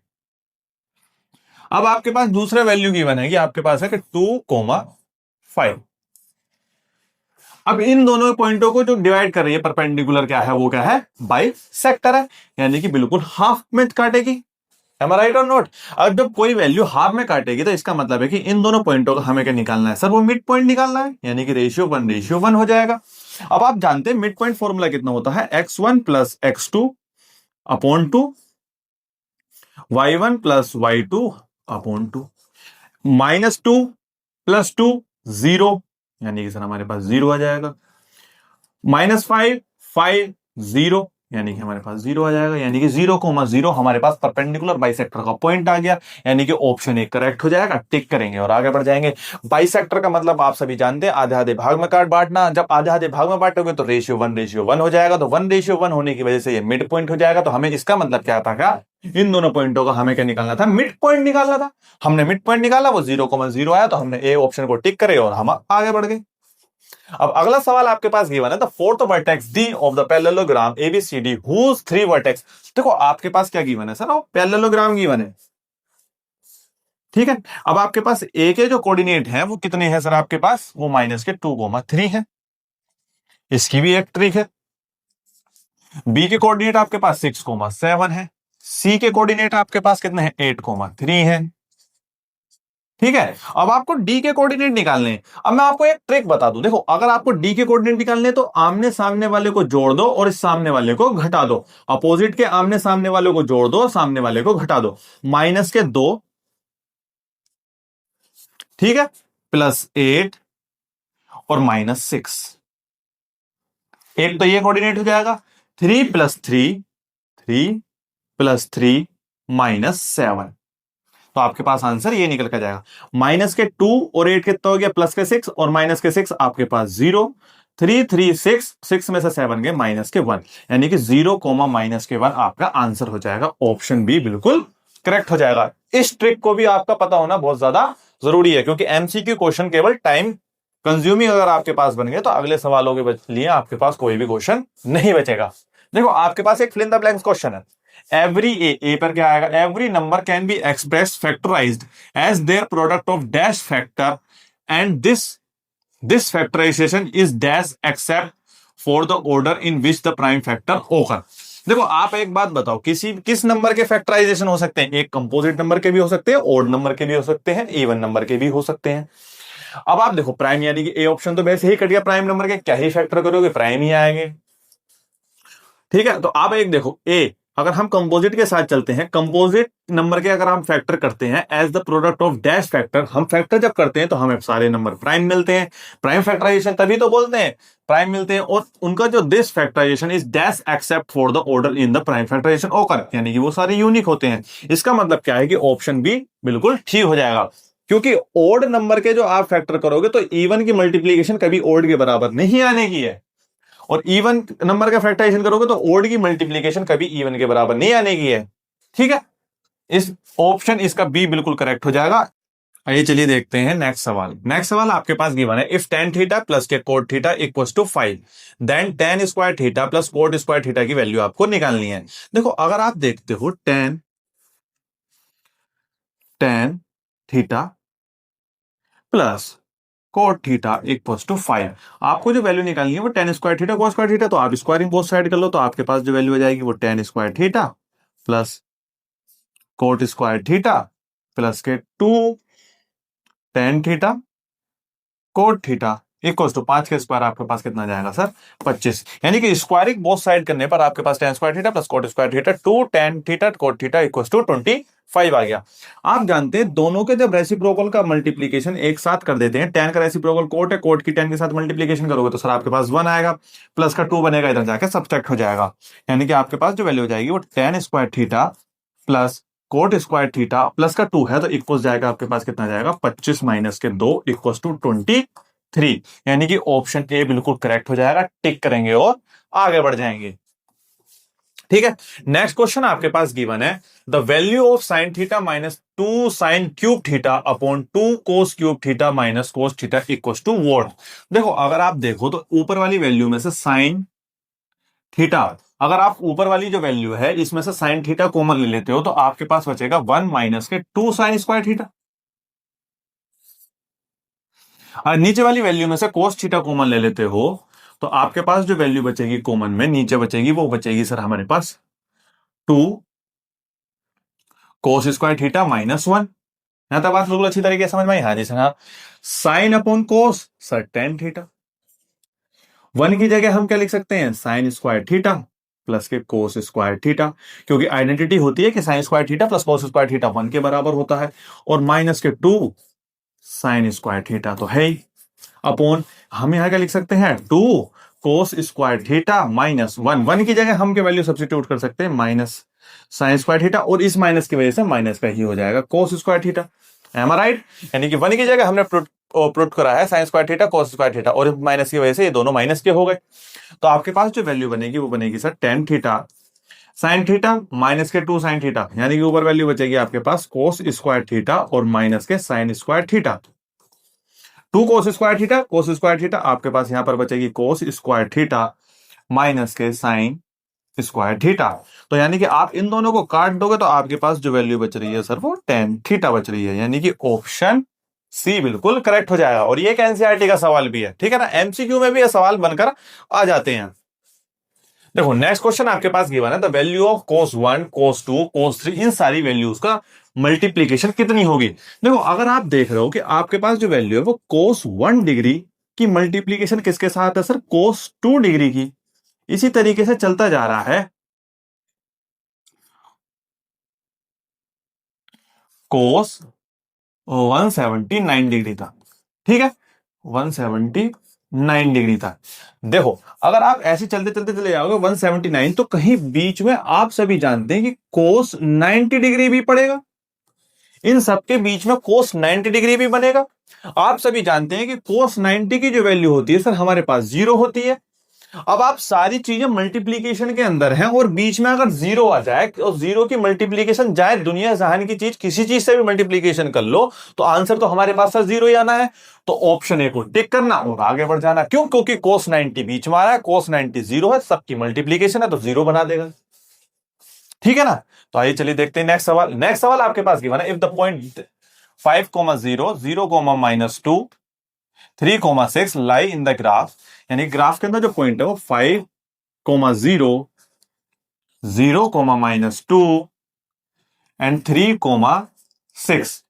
Speaker 1: अब आपके पास दूसरा वैल्यू गिवन है कि आपके पास है कि 2, 5। अब इन दोनों पॉइंटों को जो डिवाइड कर रही है परपेंडिकुलर क्या है, वो क्या है, बाइसेक्टर है, यानी कि बिल्कुल हाफ में काटेगी। Am I right or not? अब जब कोई वैल्यू हाफ में काटेगी तो इसका मतलब है कि इन दोनों पॉइंटों का हमें क्या निकालना है सर, वो मिड पॉइंट निकालना है, यानी कि रेशियो 1 हो जाएगा। अब आप जानते हैं मिड पॉइंट फॉर्मूला कितना होता है, x1 + x2 upon 2, y1 + y2 upon 2, -2 + 2 0, यानी कि सर हमारे पास 0 आ जाएगा, -5 5 0, यानी कि हमारे पास 0 आ जाएगा, यानी कि 0,0 हमारे पास परपेंडिकुलर बाइसेक्टर का पॉइंट आ गया, यानी कि ऑप्शन ए करेक्ट हो जाएगा। टिक करेंगे और आगे बढ़ जाएंगे। बाइसेक्टर का मतलब आप सभी जानते हैं, आधे आधे भाग में काट बांटना। जब आधे आधे भाग में बांटोगे तो रेशियो 1 हो जाएगा, तो 1:1 होने की वजह से ये मिड पॉइंट हो जाएगा। तो हमें इसका मतलब क्या था, क्या इन दोनों पॉइंटों का हमें क्या निकालना था, मिड पॉइंट निकालना था। हमने मिड पॉइंट निकाला, वो 0,0 आया, तो हमने ए ऑप्शन को टिक करे और हम आगे बढ़ गए। अब अगला सवाल आपके पास गिवन है, the fourth vertex D of the parallelogram ABCD whose 3 vertex. देखो आपके पास क्या गिवन है सर, पैरेललोग्राम गिवन है, ठीक है। अब आपके पास ए के जो कोऑर्डिनेट है वो कितने हैं सर, आपके पास वो -2,3 है। इसकी भी एक ट्रिक है। बी के कोऑर्डिनेट आपके पास 6,7 है। सी के कोऑर्डिनेट आपके पास कितने हैं, 8,3 है, ठीक है। अब आपको डी के कोऑर्डिनेट निकालने हैं। अब मैं आपको एक ट्रिक बता दूं, देखो अगर आपको डी के कोऑर्डिनेट निकालने तो आमने सामने वाले को जोड़ दो और इस सामने वाले को घटा दो। अपोजिट के आमने सामने वाले को जोड़ दो, सामने वाले को घटा दो। -2, ठीक है, +8 और -6। एक तो ये कोऑर्डिनेट हो जाएगा, 3 + 3 3 + 3 -7। तो आपके पास आंसर ये निकल कर जाएगा। -2 और 8 कितना हो गया, +6 और -6 आपके पास 0, 3 3 6 6 में से 7 गए -1, यानी कि 0, -1 आपका आंसर हो जाएगा। ऑप्शन बी बिल्कुल करेक्ट हो जाएगा। इस ट्रिक को भी आपका पता होना बहुत ज्यादा जरूरी है, क्योंकि एमसीक्यू क्वेश्चन केवल टाइम कंज्यूमिंग अगर आपके पास बन गए तो अगले सवालों के लिए आपके पास कोई भी क्वेश्चन नहीं बचेगा। देखो आपके पास एक fill in the blanks question है। एवरी ए पर क्या आएगा, every number can be express factorized as their product of dash factor and this factorization is dash except for the order in which the prime factor occur. देखो आप एक बात बताओ, किस नंबर के फैक्टराइजेशन हो सकते हैं, एक कंपोजिट नंबर के भी हो सकते हैं, ऑड नंबर के भी हो सकते हैं, इवन नंबर के भी हो सकते हैं। अब आप देखो प्राइम, यानी कि ए ऑप्शन तो वैसे ही कट गया, प्राइम नंबर के क्या ही फैक्टर करोगे, प्राइम ही आएंगे, ठीक है। तो आप एक देखो ए, अगर हम कंपोजिट के साथ चलते हैं, कंपोजिट नंबर के अगर हम फैक्टर करते हैं as the product of dash factor, हम फैक्टर जब करते हैं तो हमें सारे नंबर प्राइम मिलते हैं। प्राइम फैक्टराइजेशन तभी तो बोलते हैं प्राइम मिलते हैं, और उनका जो this factorization is dash except for the order in the prime factorization occur, यानी कि वो सारे यूनिक होते हैं। इसका मतलब क्या है कि ऑप्शन बी बिल्कुल ठीक हो जाएगा, क्योंकि ओड नंबर के जो आप फैक्टर करोगे तो इवन की मल्टीप्लीकेशन कभी ओड के बराबर नहीं आने की है, और इवन नंबर का फैक्टराइजेशन करोगे तो ओड की मल्टीप्लीकेशन कभी इवन के बराबर नहीं आने की है, ठीक है। इस ऑप्शन इसका बी बिल्कुल करेक्ट हो जाएगा। आइए चलिए देखते हैं नेक्स्ट सवाल। नेक्स्ट सवाल आपके पास गिवन है, इफ tan थीटा प्लस के cot theta equals to 5 then tan square theta plus cot square theta की वैल्यू आपको निकालनी है। देखो अगर आप देखते हो tan theta plus cot theta equals to 5, आपको जो वैल्यू निकालनी है वो tan square theta cos square theta, तो आप स्क्वायरिंग बोथ साइड कर लो, तो आपके पास जो वैल्यू हो जाएगी वो tan square theta plus cot square theta plus के 2 tan theta cot theta equal to 5 का स्क्वायर आपके पास कितना जाएगा सर 25, यानी कि स्क्वायरिंग बोथ साइड करने पर आपके पास tan square theta plus cot square theta 2 tan theta cot theta equal to 25 आ गया। आप जानते हैं दोनों के जब रेसिप्रोकल का मल्टीप्लीकेशन एक साथ कर देते हैं, tan का रेसिप्रोकल cot है, cot की tan के साथ मल्टीप्लीकेशन करोगे तो सर आपके पास 1 आएगा, प्लस का 2 बनेगा, इधर जाकर सब्ट्रैक्ट हो जाएगा, यानी कि आपके पास जो वैल्यू हो जाएगी वो tan square theta plus coat square theta plus का 2 है तो इक्वल जाएगा आपके पास कितना जाएगा 25 माइनस के 2 इक्वल टू 23, यानी कि ऑप्शन ए बिल्कुल करेक्ट हो जाएगा। टिक करेंगे और आगे बढ़ जाएंगे। ठीक है, नेक्स्ट क्वेश्चन आपके पास गिवन है the value of sine theta minus 2 sine cube theta upon 2 cos cube theta minus cos theta equal to what. देखो अगर आप देखो तो ऊपर वाली वैल्यू में से साइन थीटा, अगर आप ऊपर वाली जो वैल्यू है इसमें से साइन थीटा कॉमन ले लेते हो तो आपके पास बचेगा 1 माइनस के 2 साइन स्क्वायर थीटा, और नीचे वाली वैल्यू में से कोस थीटा कॉमन ले लेते हो तो आपके पास जो वैल्यू बचेगी कॉमन में नीचे बचेगी वो बचेगी सर हमारे पास 2 कोस स्क्वायर थीटा माइनस 1। यहां तक बात बिल्कुल अच्छी तरीके से समझ में आई? हाँ जी सर हाँ। साइन अपॉन कोस सर टेन थीटा, 1 की जगह हम क्या लिख सकते हैं साइन स्क्वायर थीटा प्लस के कोस स्क्वायर थीटा, क्योंकि आइडेंटिटी होती है कि sine square theta plus cos square theta 1 के बराबर होता है, और माइनस के 2 साइन स्क्वायर थीटा तो है ही, अपॉन हम यहां क्या लिख सकते हैं 2 कोस स्क्वायर थीटा माइनस 1 की जगह हम क्या वैल्यू सब्स्टिट्यूट कर सकते हैं माइनस साइन स्क्वायर थीटा, और इस माइनस की वजह से माइनस का ही हो जाएगा कोस स्क्वायर थीटा। एम आई राइट? यानी कि 1 की जगह हमने प्लॉट करा है sign square theta cos square theta, और माइनस की वजह से ये दोनों माइनस के हो गए, तो आपके पास जो वैल्यू बनेगी वो बनेगी sir tan theta sine theta minus के 2 साइन थीटा, यानी कि ऊपर वैल्यू बचेगी आपके पास कोस स्क्वायर थीटा और माइनस के साइन स्क्वायर थीटा। 2 कोस स्क्वायर थीटा आपके पास यहां पर बचेगी कोस स्क्वायर थीटा माइनस के साइन स्क्वायर थीटा, तो यानी कि आप इन दोनों को काट दोगे तो आपके पास जो वैल्यू बच रही है सर वो टेन थीटा बच रही है, यानी कि ऑप्शन सी बिल्कुल करेक्ट हो जाएगा। और ये एक एनसीईआरटी का सवाल भी है, ठीक है ना, एमसीक्यू में भी ये सवाल बनकर आ जाते हैं। देखो नेक्स्ट क्वेश्चन आपके पास गिवन है the value of cos 1 cos 2 cos 3, इन सारी वैल्यूज का मल्टीप्लीकेशन कितनी होगी। देखो अगर आप देख रहे हो कि आपके पास जो वैल्यू है वो cos 1 डिग्री की मल्टीप्लीकेशन किसके साथ है सर cos 2 डिग्री की, इसी तरीके से चलता जा रहा है cos 179 डिग्री तक, ठीक है 179 डिग्री तक। देखो अगर आप ऐसे चलते चलते चले जाओगे 179 तो कहीं बीच में आप सभी जानते हैं कि cos 90 डिग्री भी पड़ेगा, इन सबके बीच में cos 90 डिग्री भी बनेगा। आप सभी जानते हैं कि cos 90 की जो वैल्यू होती है सर हमारे पास जीरो होती है। अब आप सारी चीजें मल्टीप्लीकेशन के अंदर हैं और बीच में अगर जीरो आ जाए और जीरो की मल्टीप्लीकेशन जाए दुनिया जहान की चीज किसी चीज से भी मल्टीप्लीकेशन कर लो तो आंसर तो हमारे पास सर जीरो ही आना है, तो ऑप्शन ए को टिक करना और आगे बढ़ जाना। क्यों? क्योंकि cos 90 बीच में आ रहा है, cos 90 जीरो है, सबकी मल्टीप्लीकेशन है तो जीरो बना देगा, ठीक है ना। तो आइए चलिए देखते हैं नेक्स्ट सवाल। नेक्स्ट सवाल आपके पास गिवन है if the point 5,0 0,-2 3,6 lie in the graph, यानी ग्राफ के अंदर जो पॉइंट है वो 5,0 0,-2 and 3,6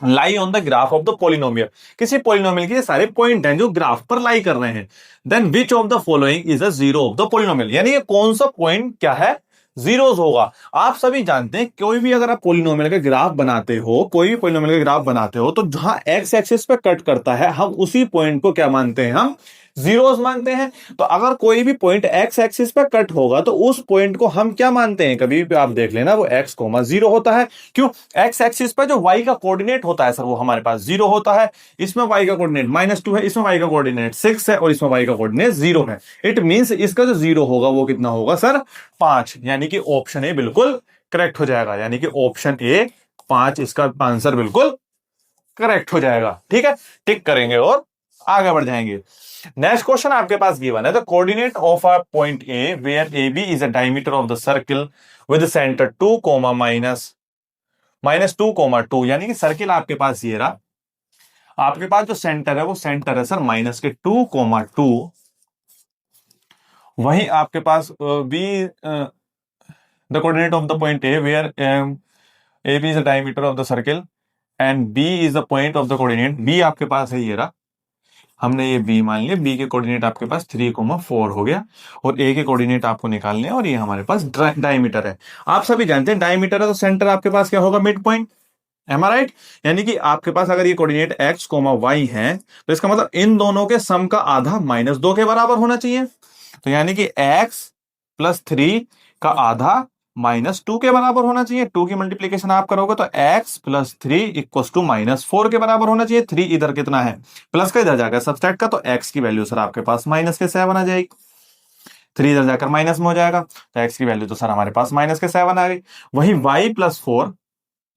Speaker 1: lie on the graph of the polynomial. किसी पोलिनोमियल के सारे पॉइंट हैं जो ग्राफ पर लाई कर रहे हैं, then which of the following is a zero of the polynomial, यानी ये कौन सा पॉइंट क्या है जीरोस होगा। आप सभी जानते हैं कोई भी अगर आप पोलिनोमियल का ग्राफ बनाते हो, कोई भी पोलिनोमियल का ग्राफ बनाते हो तो जहां एक्स एक्सिस पे कट करता है हम उसी पॉइंट को क्या मानते हैं, हम जीरोस मानते हैं। तो अगर कोई भी पॉइंट एक्स एक्सिस पे कट होगा तो उस पॉइंट को हम क्या मानते हैं, कभी भी आप देख लेना वो एक्स कोमा जीरो होता है। क्यों? एक्स एक्सिस पे जो वाई का कोऑर्डिनेट होता है सर वो हमारे पास जीरो होता है, इसमें वाई का कोऑर्डिनेट -2 है, इसमें वाई का कोऑर्डिनेट 6 है और इसमें वाई का कोऑर्डिनेट 0 है। इट मींस इसका जो जीरो होगा वो कितना होगा सर 5, यानी कि ऑप्शन ए बिल्कुल करेक्ट हो जाएगा, यानी कि ऑप्शन ए 5 इसका आंसर बिल्कुल करेक्ट हो जाएगा। ठीक है, टिक करेंगे और आगे बढ़ जाएंगे। नेक्स्ट क्वेश्चन आपके पास गिवन है the coordinate of a point A where A B is a diameter of the circle with centre 2, -2, यानी कि सर्किल आपके पास ये रहा, आपके पास जो सेंटर है वो सेंटर है सर -2, वही आपके पास B the coordinate of the point A where A B is the diameter of the circle and B is the point of the coordinate, B आपके पास है ये रहा। हमने ये बी मान लिया, बी के कोऑर्डिनेट आपके पास 3,4 हो गया, और ए के कोऑर्डिनेट आपको निकालने हैं, और ये हमारे पास डायमीटर है। आप सभी जानते हैं डायमीटर है तो सेंटर आपके पास क्या होगा, मिड पॉइंट। एम आई राइट? यानी कि आपके पास अगर ये कोऑर्डिनेट एक्स कोमा वाई है, तो इसका मतलब इन दोनों के सम का आधा -2 के बराबर होना चाहिए। तो यानी कि एक्स प्लस 3 का आधा -2 के बराबर होना चाहिए। 2 की मल्टीप्लीकेशन आप करोगे तो x प्लस 3 इक्वल टू -4 के बराबर होना चाहिए। 3 इधर कितना है, प्लस का इधर जाएगा सब्सट्रैक्ट का, तो x की वैल्यू सर आपके पास -7 आ जाएगी। 3 इधर जाकर माइनस में हो जाएगा, तो x की वैल्यू तो सर हमारे पास -7 आ गई। वही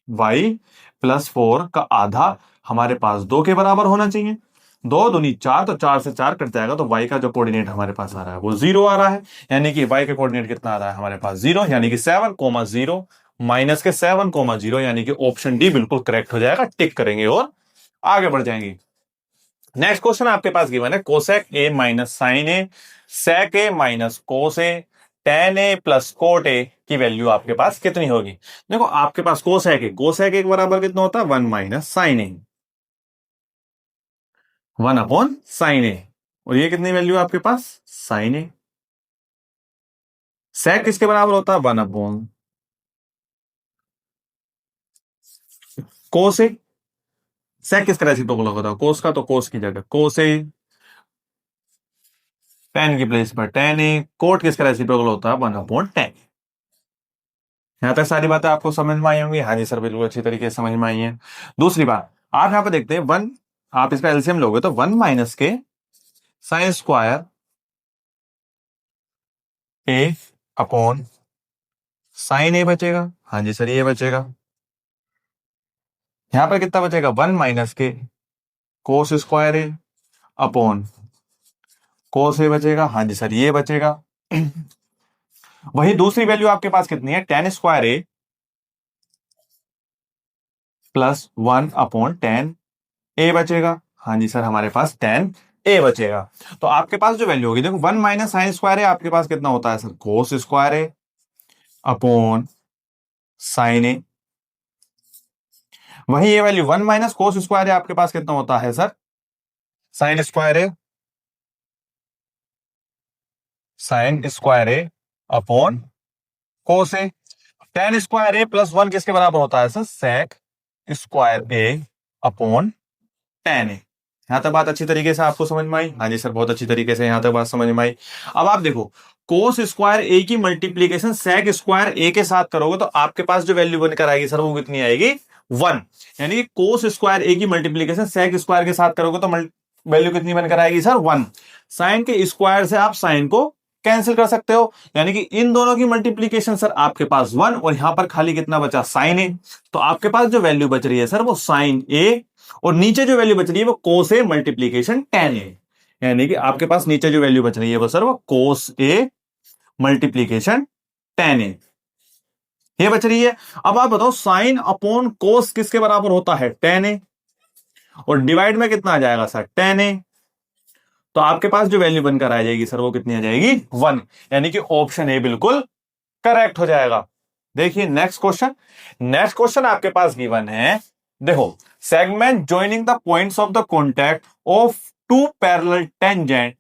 Speaker 1: y+4 का आधा हमारे पास 2 के बराबर होना चाहिए। 2 दूनी 4, तो 4 से 4 कट जाएगा, तो y का जो कोऑर्डिनेट हमारे पास आ रहा है वो 0 आ रहा है। यानी कि y का कोऑर्डिनेट कितना आ रहा है हमारे पास 0, यानी कि 7,0 -7,0, यानी कि ऑप्शन डी बिल्कुल करेक्ट हो जाएगा। टिक करेंगे और आगे बढ़ जाएंगे। नेक्स्ट क्वेश्चन आपके पास गिवन है cosec A minus sine A, sec A minus cos A, tan A plus cot A की वैल्यू आपके पास कितनी होगी। देखो आपके पास कोसेक ए बराबर कितना होता है, 1 माइनस साइन ए, 1 अपॉन साइन ए, और ये कितनी वैल्यू आपके पास, साइन ए। सेक किसके बराबर होता है, 1 अपॉन कोस ए। सेक किसका रेसिप्रोकल होता है, कोस का, तो कोस की जगह कोस ए, टेन की प्लेस पर टेन ए। कोट किसका रेसिप्रोकल होता है, 1 अपॉन टेन। यहां तक सारी बातें आपको समझ में आई होंगी। हाँ जी सर, बिल्कुल अच्छी तरीके से समझ में आई है। दूसरी बात, आप यहां पर देखते हैं 1, आप इसका एलसीएम लोगे तो 1 माइनस के साइन स्क्वायर ए अपॉन साइन ए बचेगा। हाँ जी सर, ये बचेगा। यहां पर कितना बचेगा, 1 माइनस के कोस स्क्वायर ए अपॉन कोस ए बचेगा। हाँ जी सर, ये बचेगा। वही दूसरी वैल्यू आपके पास कितनी है, ten square A plus 1 upon ten ए बचेगा। हाँ जी सर, हमारे पास 10 ए बचेगा। तो आपके पास जो वैल्यू होगी, देखो 1 माइनस साइन स्क्वायर है आपके पास कितना होता है सर, कोस स्क्वायर है अपॉन साइन ए। वही ये वैल्यू 1 माइनस कोस स्क्वायर है आपके पास कितना होता है सर, साइन स्क्वायर है, साइन स्क्वायर है upon cos A. Ten square A plus 1 किसके बराबर होता है सर, सेक स्क्वायर ए अपॉन टेन ए। यहां तक बात अच्छी तरीके से आपको समझ में आई। हाँ जी सर, बहुत अच्छी तरीके से यहां तक बात समझ में आई। अब आप देखो, कोस स्क्वायर ए की मल्टीप्लीकेशन सेक स्क्वायर ए के साथ करोगे तो आपके पास जो वैल्यू बनकर आएगी सर वो कितनी आएगी, 1। यानी कि कोस स्क्वायर ए की मल्टीप्लीकेशन सेक स्क्वायर के साथ करोगे तो वैल्यू कितनी बनकर आएगी सर, 1। साइन के स्क्वायर से आप साइन को कैंसिल कर सकते हो, यानी कि इन दोनों की मल्टीप्लीकेशन सर आपके पास 1, और यहां पर खाली कितना बचा, साइन ए। तो आपके पास जो वैल्यू बच रही है सर वो साइन ए, और नीचे जो वैल्यू बच रही है वो कोस ए मल्टीप्लीकेशन टेन ए। यानी कि आपके पास नीचे जो वैल्यू बच रही है वो सर वो कोस ए मल्टीप्लीकेशन टेन ए, ये बच रही है। अब आप बताओ साइन अपॉन कोस किसके बराबर होता है, टेन ए, और डिवाइड में कितना आ जाएगा सर, टेन ए। तो आपके पास जो वैल्यू बनकर आ जाएगी सर वो कितनी आ जाएगी, 1। यानी कि ऑप्शन ए बिल्कुल करेक्ट हो जाएगा। देखिए नेक्स्ट क्वेश्चन। नेक्स्ट क्वेश्चन आपके पास गिवन है, देखो segment joining the points of the contact of two parallel tangent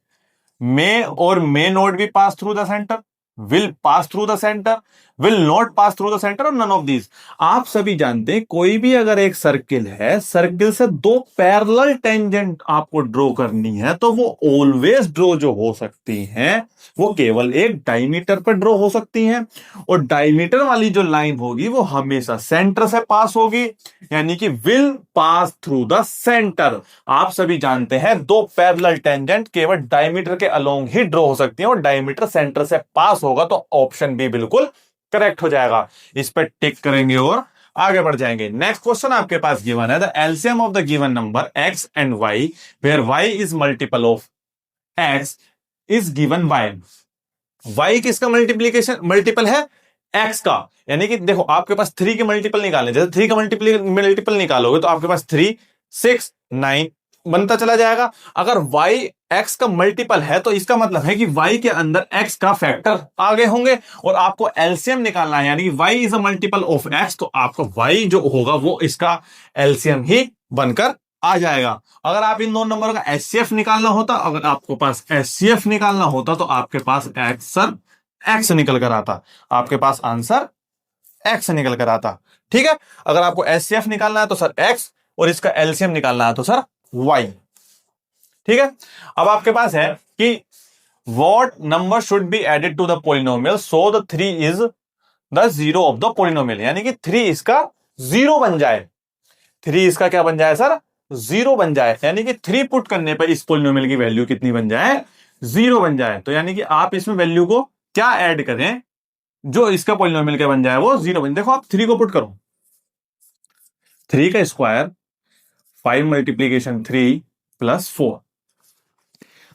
Speaker 1: may or may not be pass through the center, will pass through the center, will not pass through the center, और none of these। आप सभी जानते हैं कोई भी अगर एक circle है, सर्किल से दो पैरेलल टेंजेंट आपको ड्रॉ करनी है तो वो ऑलवेज ड्रॉ जो हो सकती हैं वो केवल एक डायमीटर पर ड्रॉ हो सकती हैं, और डायमीटर वाली जो लाइन होगी वो हमेशा सेंटर से पास होगी, यानी कि will pass through the centre. आप सभी जानते हैं दो पैरेलल टेंजेंट केवल डायमीटर के अलोंग ही ड्रॉ हो सकती हैं, और डायमीटर सेंटर से पास होगा, तो ऑप्शन बी बिल्कुल करेक्ट हो जाएगा। इस पर टिक करेंगे और आगे बढ़ जाएंगे। नेक्स्ट क्वेश्चन आपके पास गिवन है, the LCM of the given number x and y where y is multiple of x is given by. y किसका मल्टीपल है, x का। यानी कि देखो आपके पास 3 के मल्टीपल निकालने, जैसे 3 का मल्टीपल निकालोगे तो आपके पास 3, 6, 9 बनता चला जाएगा। अगर y x का मल्टीपल है तो इसका मतलब है कि y के अंदर x का फैक्टर आगे होंगे, और आपको एलसीएम निकालना है, यानी कि y is a multiple of x, तो आपका y जो होगा वो इसका एलसीएम ही बनकर आ जाएगा। अगर आप इन दोनों नंबर का एचसीएफ निकालना होता, अगर आपको पास एचसीएफ निकालना होता तो आपके पास आंसर एक्स निकल कर आता, आपके पास आंसर एक्स निकल कर आता। ठीक है, अगर आपको एचसीएफ निकालना है तो सर एक्स, और इसका एलसीएम निकालना है तो सर वाई। ठीक है, अब आपके पास है कि what number should be added to the polynomial so the 3 is the zero of the polynomial, यानी कि 3 इसका जीरो बन जाए। 3 इसका क्या बन जाए सर, जीरो बन जाए, यानी कि 3 पुट करने पर इस पोलिनोमियल की वैल्यू कितनी बन जाए, जीरो बन जाए। तो यानी कि आप इसमें वैल्यू को क्या ऐड करें जो इसका पोलिनोमियल क्या बन जाए, वो जीरो बन। देखो आप 3 को पुट करो, 3 का स्क्वायर 5 मल्टीप्लीकेशन 3 प्लस 4,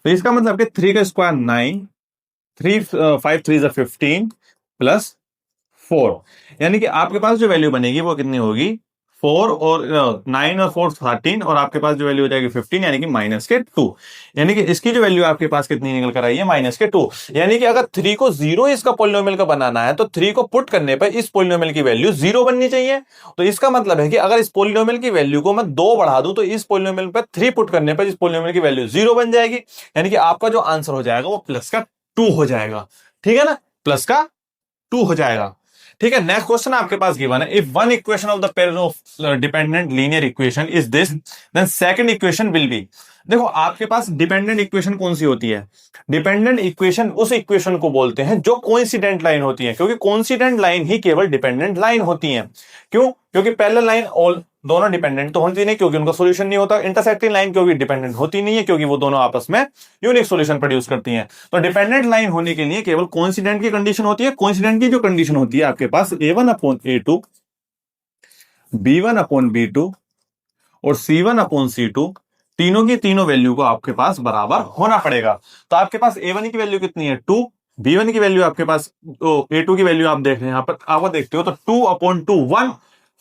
Speaker 1: तो इसका मतलब कि 3 का स्क्वायर 9, 5 3 15 प्लस 4, यानी कि आपके पास जो वैल्यू बनेगी वो कितनी होगी, 4 और 9 और 4 13, और आपके पास जो वैल्यू हो जाएगी 15, यानी कि माइनस के 2, यानी कि इसकी जो वैल्यू आपके पास कितनी निकल कर आई है, माइनस के 2। यानी कि अगर 3 को जीरो इसका पोलिनोमियल का बनाना है तो 3 को पुट करने पर इस पोलिनोमियल की वैल्यू जीरो बननी चाहिए। तो इसका मतलब है कि अगर इस पोलिनोमियल की वैल्यू को मैं 2 बढ़ा दूं तो इस पोलिनोमियल पर 3 पुट करने पर इस पोलिनोमियल की वैल्यू जीरो बन जाएगी, यानी कि आपका जो आंसर हो जाएगा वो प्लस का 2 हो जाएगा। ठीक है ना, प्लस का 2 हो जाएगा। ठीक है, नेक्स्ट क्वेश्चन आपके पास गिवन है, if one equation of the pair of dependent linear equation is this, then second equation will be. देखो आपके पास डिपेंडेंट इक्वेशन कौन सी होती है, डिपेंडेंट इक्वेशन उस इक्वेशन को बोलते हैं जो कोइंसिडेंट लाइन होती है, क्योंकि कोइंसिडेंट लाइन ही केवल डिपेंडेंट लाइन होती है। क्यों, क्योंकि पैरेलल लाइन ऑल दोनों डिपेंडेंट तो होती नहीं, क्योंकि उनका सॉल्यूशन नहीं होता। इंटरसेक्टिंग लाइन क्योंकि डिपेंडेंट होती नहीं है, क्योंकि वो दोनों आपस में यूनिक सॉल्यूशन प्रोड्यूस करती हैं। तो डिपेंडेंट लाइन होने के लिए केवल कोइंसिडेंट की कंडीशन होती है। कोइंसिडेंट की जो कंडीशन होती है आपके पास a1 upon a2, b1 upon b2 और c1 अपॉन c2, तीनों की तीनों वैल्यू को आपके पास बराबर होना पड़ेगा। तो आपके पास a1 की वैल्यू कितनी है 2, b1 की वैल्यू आपके पास a2 की वैल्यू आप देख रहे हैं यहाँ पर, आप देखते हो तो 2 अपॉन 2 1,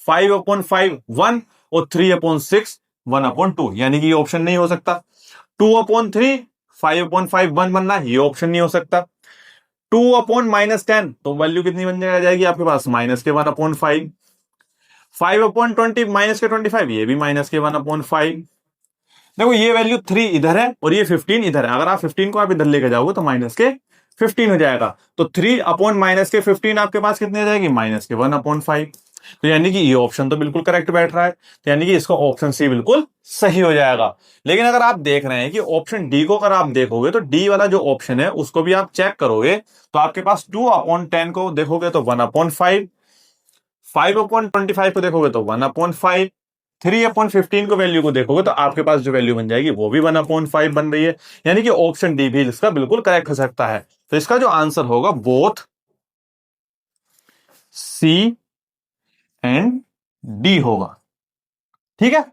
Speaker 1: 5 अपॉन 5 1 और 3 अपॉन 6 1 अपॉन 2, यानी कि ये ऑप्शन नहीं हो सकता। 2 अपॉन 3 5 अपॉन 5 1 बनना, ये ऑप्शन नहीं हो सकता। 2 अपॉन -10 तो वैल्यू कितनी बन जाएगी आपके पास, माइनस के 1 अपॉन 5। 5 अपॉन 20 माइनस के 25, ये भी माइनस के 1 अपॉन 5। देखो ये वैल्यू 3 इधर है और ये 15 इधर है, अगर आप 15 को आप इधर लेके जाओगे तो माइनस के 15 हो जाएगा। तो 3 अपॉन माइनस के 15 आपके पास कितनी आ जाएगी, माइनस के 1 अपॉन 5। तो यानी कि ये ऑप्शन तो बिल्कुल करेक्ट बैठ रहा है, तो यानी कि इसका ऑप्शन सी बिल्कुल सही हो जाएगा। लेकिन अगर आप देख रहे हैं कि ऑप्शन डी को अगर आप देखोगे तो डी वाला जो ऑप्शन है उसको भी आप चेक करोगे तो आपके पास 2 अपॉन 10 को देखोगे तो 1 अपॉन 5, 5 अपॉन 25 को देखोगे तो 1 अपॉन 5, 3 अपॉन 15 को वैल्यू को देखोगे तो आपके पास जो वैल्यू बन जाएगी वो भी 1 अपॉन 5 बन रही है, यानी कि ऑप्शन डी भी इसका बिल्कुल करेक्ट हो सकता है। तो इसका जो आंसर होगा बोथ सी एंड डी होगा। ठीक है,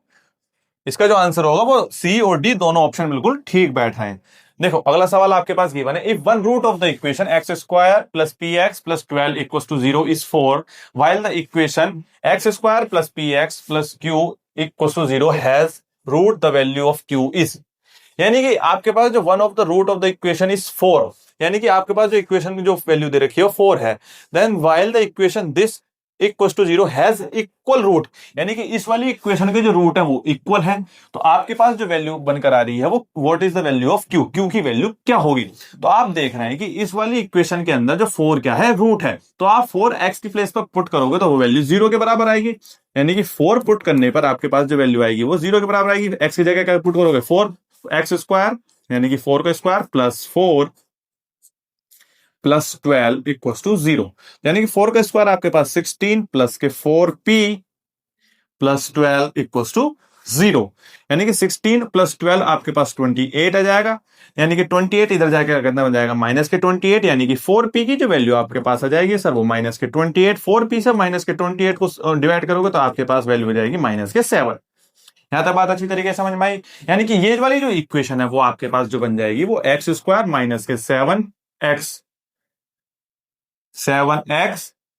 Speaker 1: इसका जो आंसर होगा वो सी और डी दोनों ऑप्शन बिल्कुल ठीक बैठा है। देखो अगला सवाल आपके पास गिवन है, if one root of the equation X square plus P X plus 12 equals to 0 is 4 while the equation X square plus P X plus Q equals to 0 has root the value of Q is, यानी कि आपके पास जो one of the root of the equation is 4, यानी कि आपके पास जो इक्वेशन की जो वैल्यू दे रखी है 4 है, then while the equation this equals to 0 has equal root, यानी कि इस वाली इक्वेशन के जो रूट है वो इक्वल है, तो आपके पास जो वैल्यू बनकर आ रही है वो what is the value of Q, Q की वैल्यू क्या होगी। तो आप देख रहे हैं कि इस वाली इक्वेशन के अंदर जो 4 क्या है, रूट है, तो आप 4 एक्स की प्लेस पर पुट करोगे तो वो वैल्यू 0 के बराबर आएगी, यानी कि 4 पुट करने पर आपके पास जो वैल्यू आएगी वो 0 के बराबर आएगी। एक्स की जगह क्या पुट करोगे, 4 एक्स स्क्वायर, यानी कि 4 का square plus 4 plus 12 equals to 0, यानी कि 4 का स्क्वायर आपके पास 16 प्लस के 4p प्लस 12 इक्वल्स टू 0, यानी कि 16 प्लस 12 आपके पास 28 आ जाएगा, यानी कि 28 इधर जाकर कितना बन जाएगा, माइनस के 28, यानी कि 4p की जो वैल्यू आपके पास आ जाएगी सर वो माइनस के 28, 4p से माइनस के 28 को डिवाइड करोगे तो आपके पास वैल्यू हो जाएगी माइनस के 7। यहां तक बात अच्छी तरीके से समझ में आई, यानी कि ये वाली जो इक्वेशन है वो आपके पास जो बन जाएगी वो एक्स स्क्वायर माइनस के 7x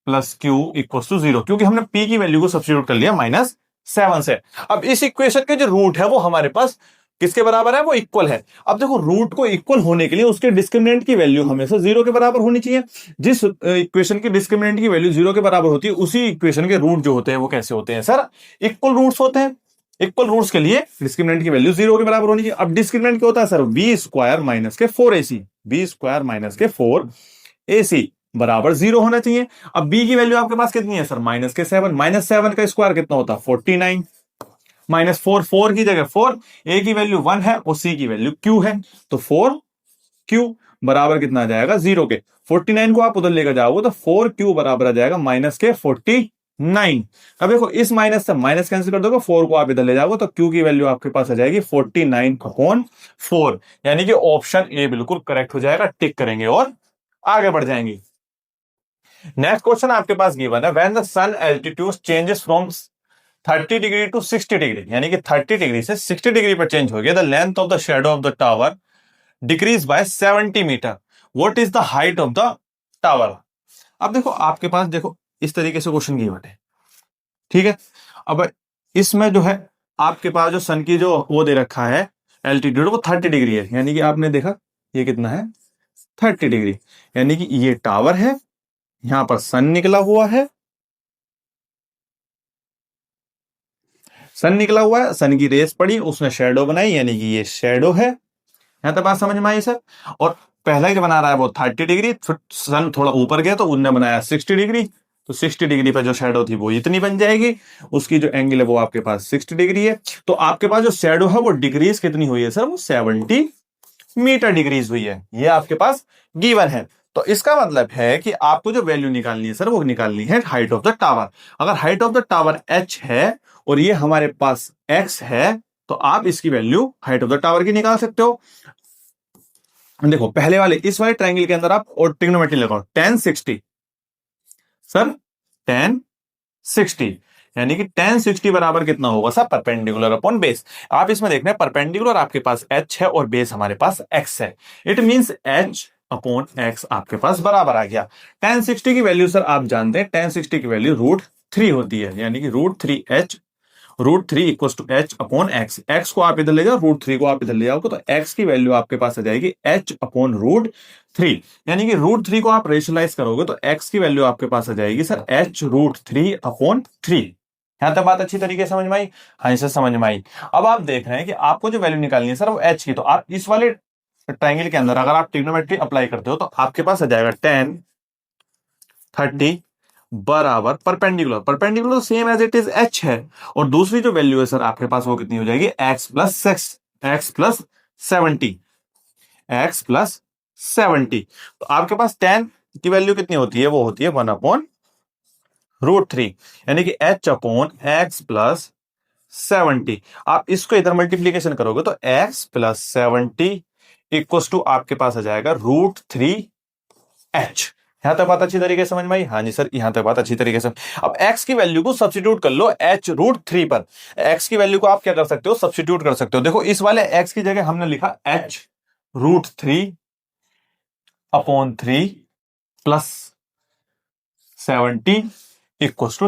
Speaker 1: plus Q equals to 0, क्योंकि हमने p की वैल्यू को सब्स्टिट्यूट कर लिया -7 से। अब इस इक्वेशन के जो रूट है वो हमारे पास किसके बराबर है, वो इक्वल है। अब देखो रूट को इक्वल होने के लिए उसके डिस्क्रिमिनेंट की वैल्यू हमेशा 0 के बराबर होनी चाहिए। जिस इक्वेशन की डिस्क्रिमिनेंट की वैल्यू 0 के बराबर होती है उसी इक्वेशन के रूट जो होते हैं वो कैसे होते हैं सर, इक्वल रूट्स होते हैं। इक्वल रूट्स के लिए डिस्क्रिमिनेंट की वैल्यू 0 के बराबर होनी चाहिए। अब डिस्क्रिमिनेंट क्या होता है सर, बी स्क्वायर माइनस के 4ac, बी स्क्वायर माइनस के 4ac बराबर 0 होना चाहिए। अब बी की वैल्यू आपके पास कितनी है सर, माइनस के 7, माइनस 7 का स्क्वायर कितना होता है 49, माइनस 4, 4 की जगह 4, ए की वैल्यू 1 है और सी की वैल्यू q है, तो 4q बराबर कितना आ जाएगा 0 के। 49 को आप उधर लेकर जाओगे तो 4q बराबर आ जाएगा माइनस के 49। अब देखो इस माइनस से माइनस कैंसिल कर दोगे, 4 को आप इधर ले जाओगे तो q की वैल्यू आपके पास आ जाएगी 49/4, यानी कि ऑप्शन ए बिल्कुल करेक्ट हो जाएगा। टिक करेंगे और आगे बढ़ जाएंगे। नेक्स्ट क्वेश्चन आपके पास गिवन है, when the sun altitude changes from 30 degree to 60 degree, यानी कि 30 डिग्री से 60 डिग्री पर चेंज हो गया, the length of the shadow of the tower decrease by 70 metre, what is the height of the tower. अब देखो आपके पास देखो इस तरीके से क्वेश्चन गिवन है, ठीक है। अब इसमें जो है आपके पास जो सन की जो वो दे रखा है एल्टीट्यूड, वो 30 डिग्री है, यानी कि आपने देखा ये कितना है 30 डिग्री, यानी कि ये टावर है, यहां पर सन निकला हुआ है, सन निकला हुआ है, सन की रेस पड़ी, उसने शेडो बनाई, यानी कि ये शेडो है। यहां तक बात समझ में आई सर। और पहला ही जो बना रहा है वो 30 डिग्री, फिर सन थोड़ा ऊपर गया तो उनने बनाया 60 डिग्री, तो 60 डिग्री पर जो शेडो थी वो इतनी बन जाएगी, उसकी जो एंगल है वो आपके पास 60 डिग्री है। तो आपके पास जो शेडो है वो डिग्रीज कितनी हुई है सर, वो 70 मीटर डिग्रीज हुई है, ये आपके पास गिवन है। तो इसका मतलब है कि आपको जो वैल्यू निकालनी है सर, वो निकालनी है हाइट ऑफ द टावर। अगर height of the tower h है और ये हमारे पास x है, तो आप इसकी value height of the tower की निकाल सकते हो। देखो पहले वाले इस वाले ट्रायंगल के अंदर आप और ट्रिग्नोमेट्री लगाओ, tan 60 सर, tan 60 यानी कि tan 60 बराबर कितना होगा सर, परपेंडिकुलर अपॉन बेस। आप इसमें देख रहे हैं परपेंडिकुलर आपके पास h है और बेस हमारे पास x है, it means h upon x आपके पास बराबर आ गया। tan 60 की वैल्यू सर आप जानते हैं, tan 60 की वैल्यू √3 होती है, यानी कि √3h, √3 equal to h upon x। x को आप इधर ले जाओ, √3 को आप इधर ले जाओगे तो x की वैल्यू आपके पास आ जाएगी h अपॉन √3, यानी कि √3 को आप रेशनलाइज करोगे तो x की वैल्यू आपके पास आ जाएगी सर h√3/3। यहां तक बात अच्छी तरीके से समझ में आई? हाँ सर समझ में आई। अब आप देख रहे हैं कि आपको जो वैल्यू निकालनी है सर वो h की, तो आप इस वाले ट्राइंगल के अंदर अगर आप ट्रिग्नोमेट्री अप्लाई करते हो तो आपके पास आ जाएगा tan 30 बराबर perpendicular, perpendicular same as it is h है, और दूसरी जो वैल्यू है सर आपके पास वो कितनी हो जाएगी x प्लस 70, x प्लस 70। तो आपके पास tan की वैल्यू कितनी होती है, वो होती है 1/√3, यानी कि h अपॉन x प्लस 70। आप इसको इधर मल्टीप्लीकेशन करोगे तो x प्लस 70 इक्वल टू आपके पास आ जाएगा √3h। यहां तक बात अच्छी तरीके से समझ में आई? हाँ जी सर, यहां तक बात अच्छी तरीके से। अब x की वैल्यू को सब्स्टिट्यूट कर लो h√3 पर, x की वैल्यू को आप क्या कर सकते हो, सब्स्टिट्यूट कर सकते हो। देखो इस वाले x की जगह हमने लिखा h√3/3 plus 70 equal to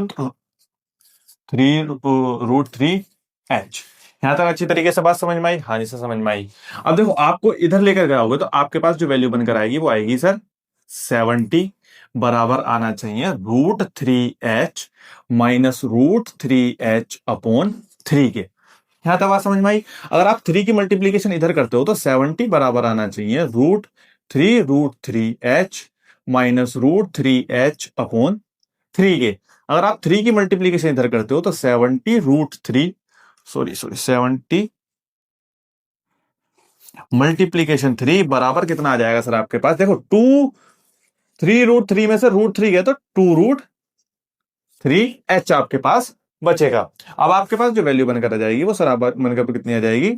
Speaker 1: 3√3h। यहां तक अच्छी तरीके से बात समझ में आई? हाँ जी सर समझ में आई। अब देखो आपको इधर लेकर गया होगा तो आपके पास जो वैल्यू बनकर आएगी वो आएगी सर 70 बराबर आना चाहिए √3h माइनस √3h/3 के। यहां तक बात समझ में आई? अगर आप 3 की मल्टीप्लीकेशन इधर करते हो तो 70 बराबर आना चाहिए √3h माइनस √3h/3 के। अगर आप 3 की मल्टीप्लीकेशन इधर करते हो तो 70 मल्टीप्लीकेशन 3 बराबर कितना आ जाएगा सर आपके पास, देखो 3 में से √3 गया तो 2√3h आपके पास बचेगा। अब आपके पास जो वैल्यू बनकर आ जाएगी वो सर बनकर कितनी आ जाएगी,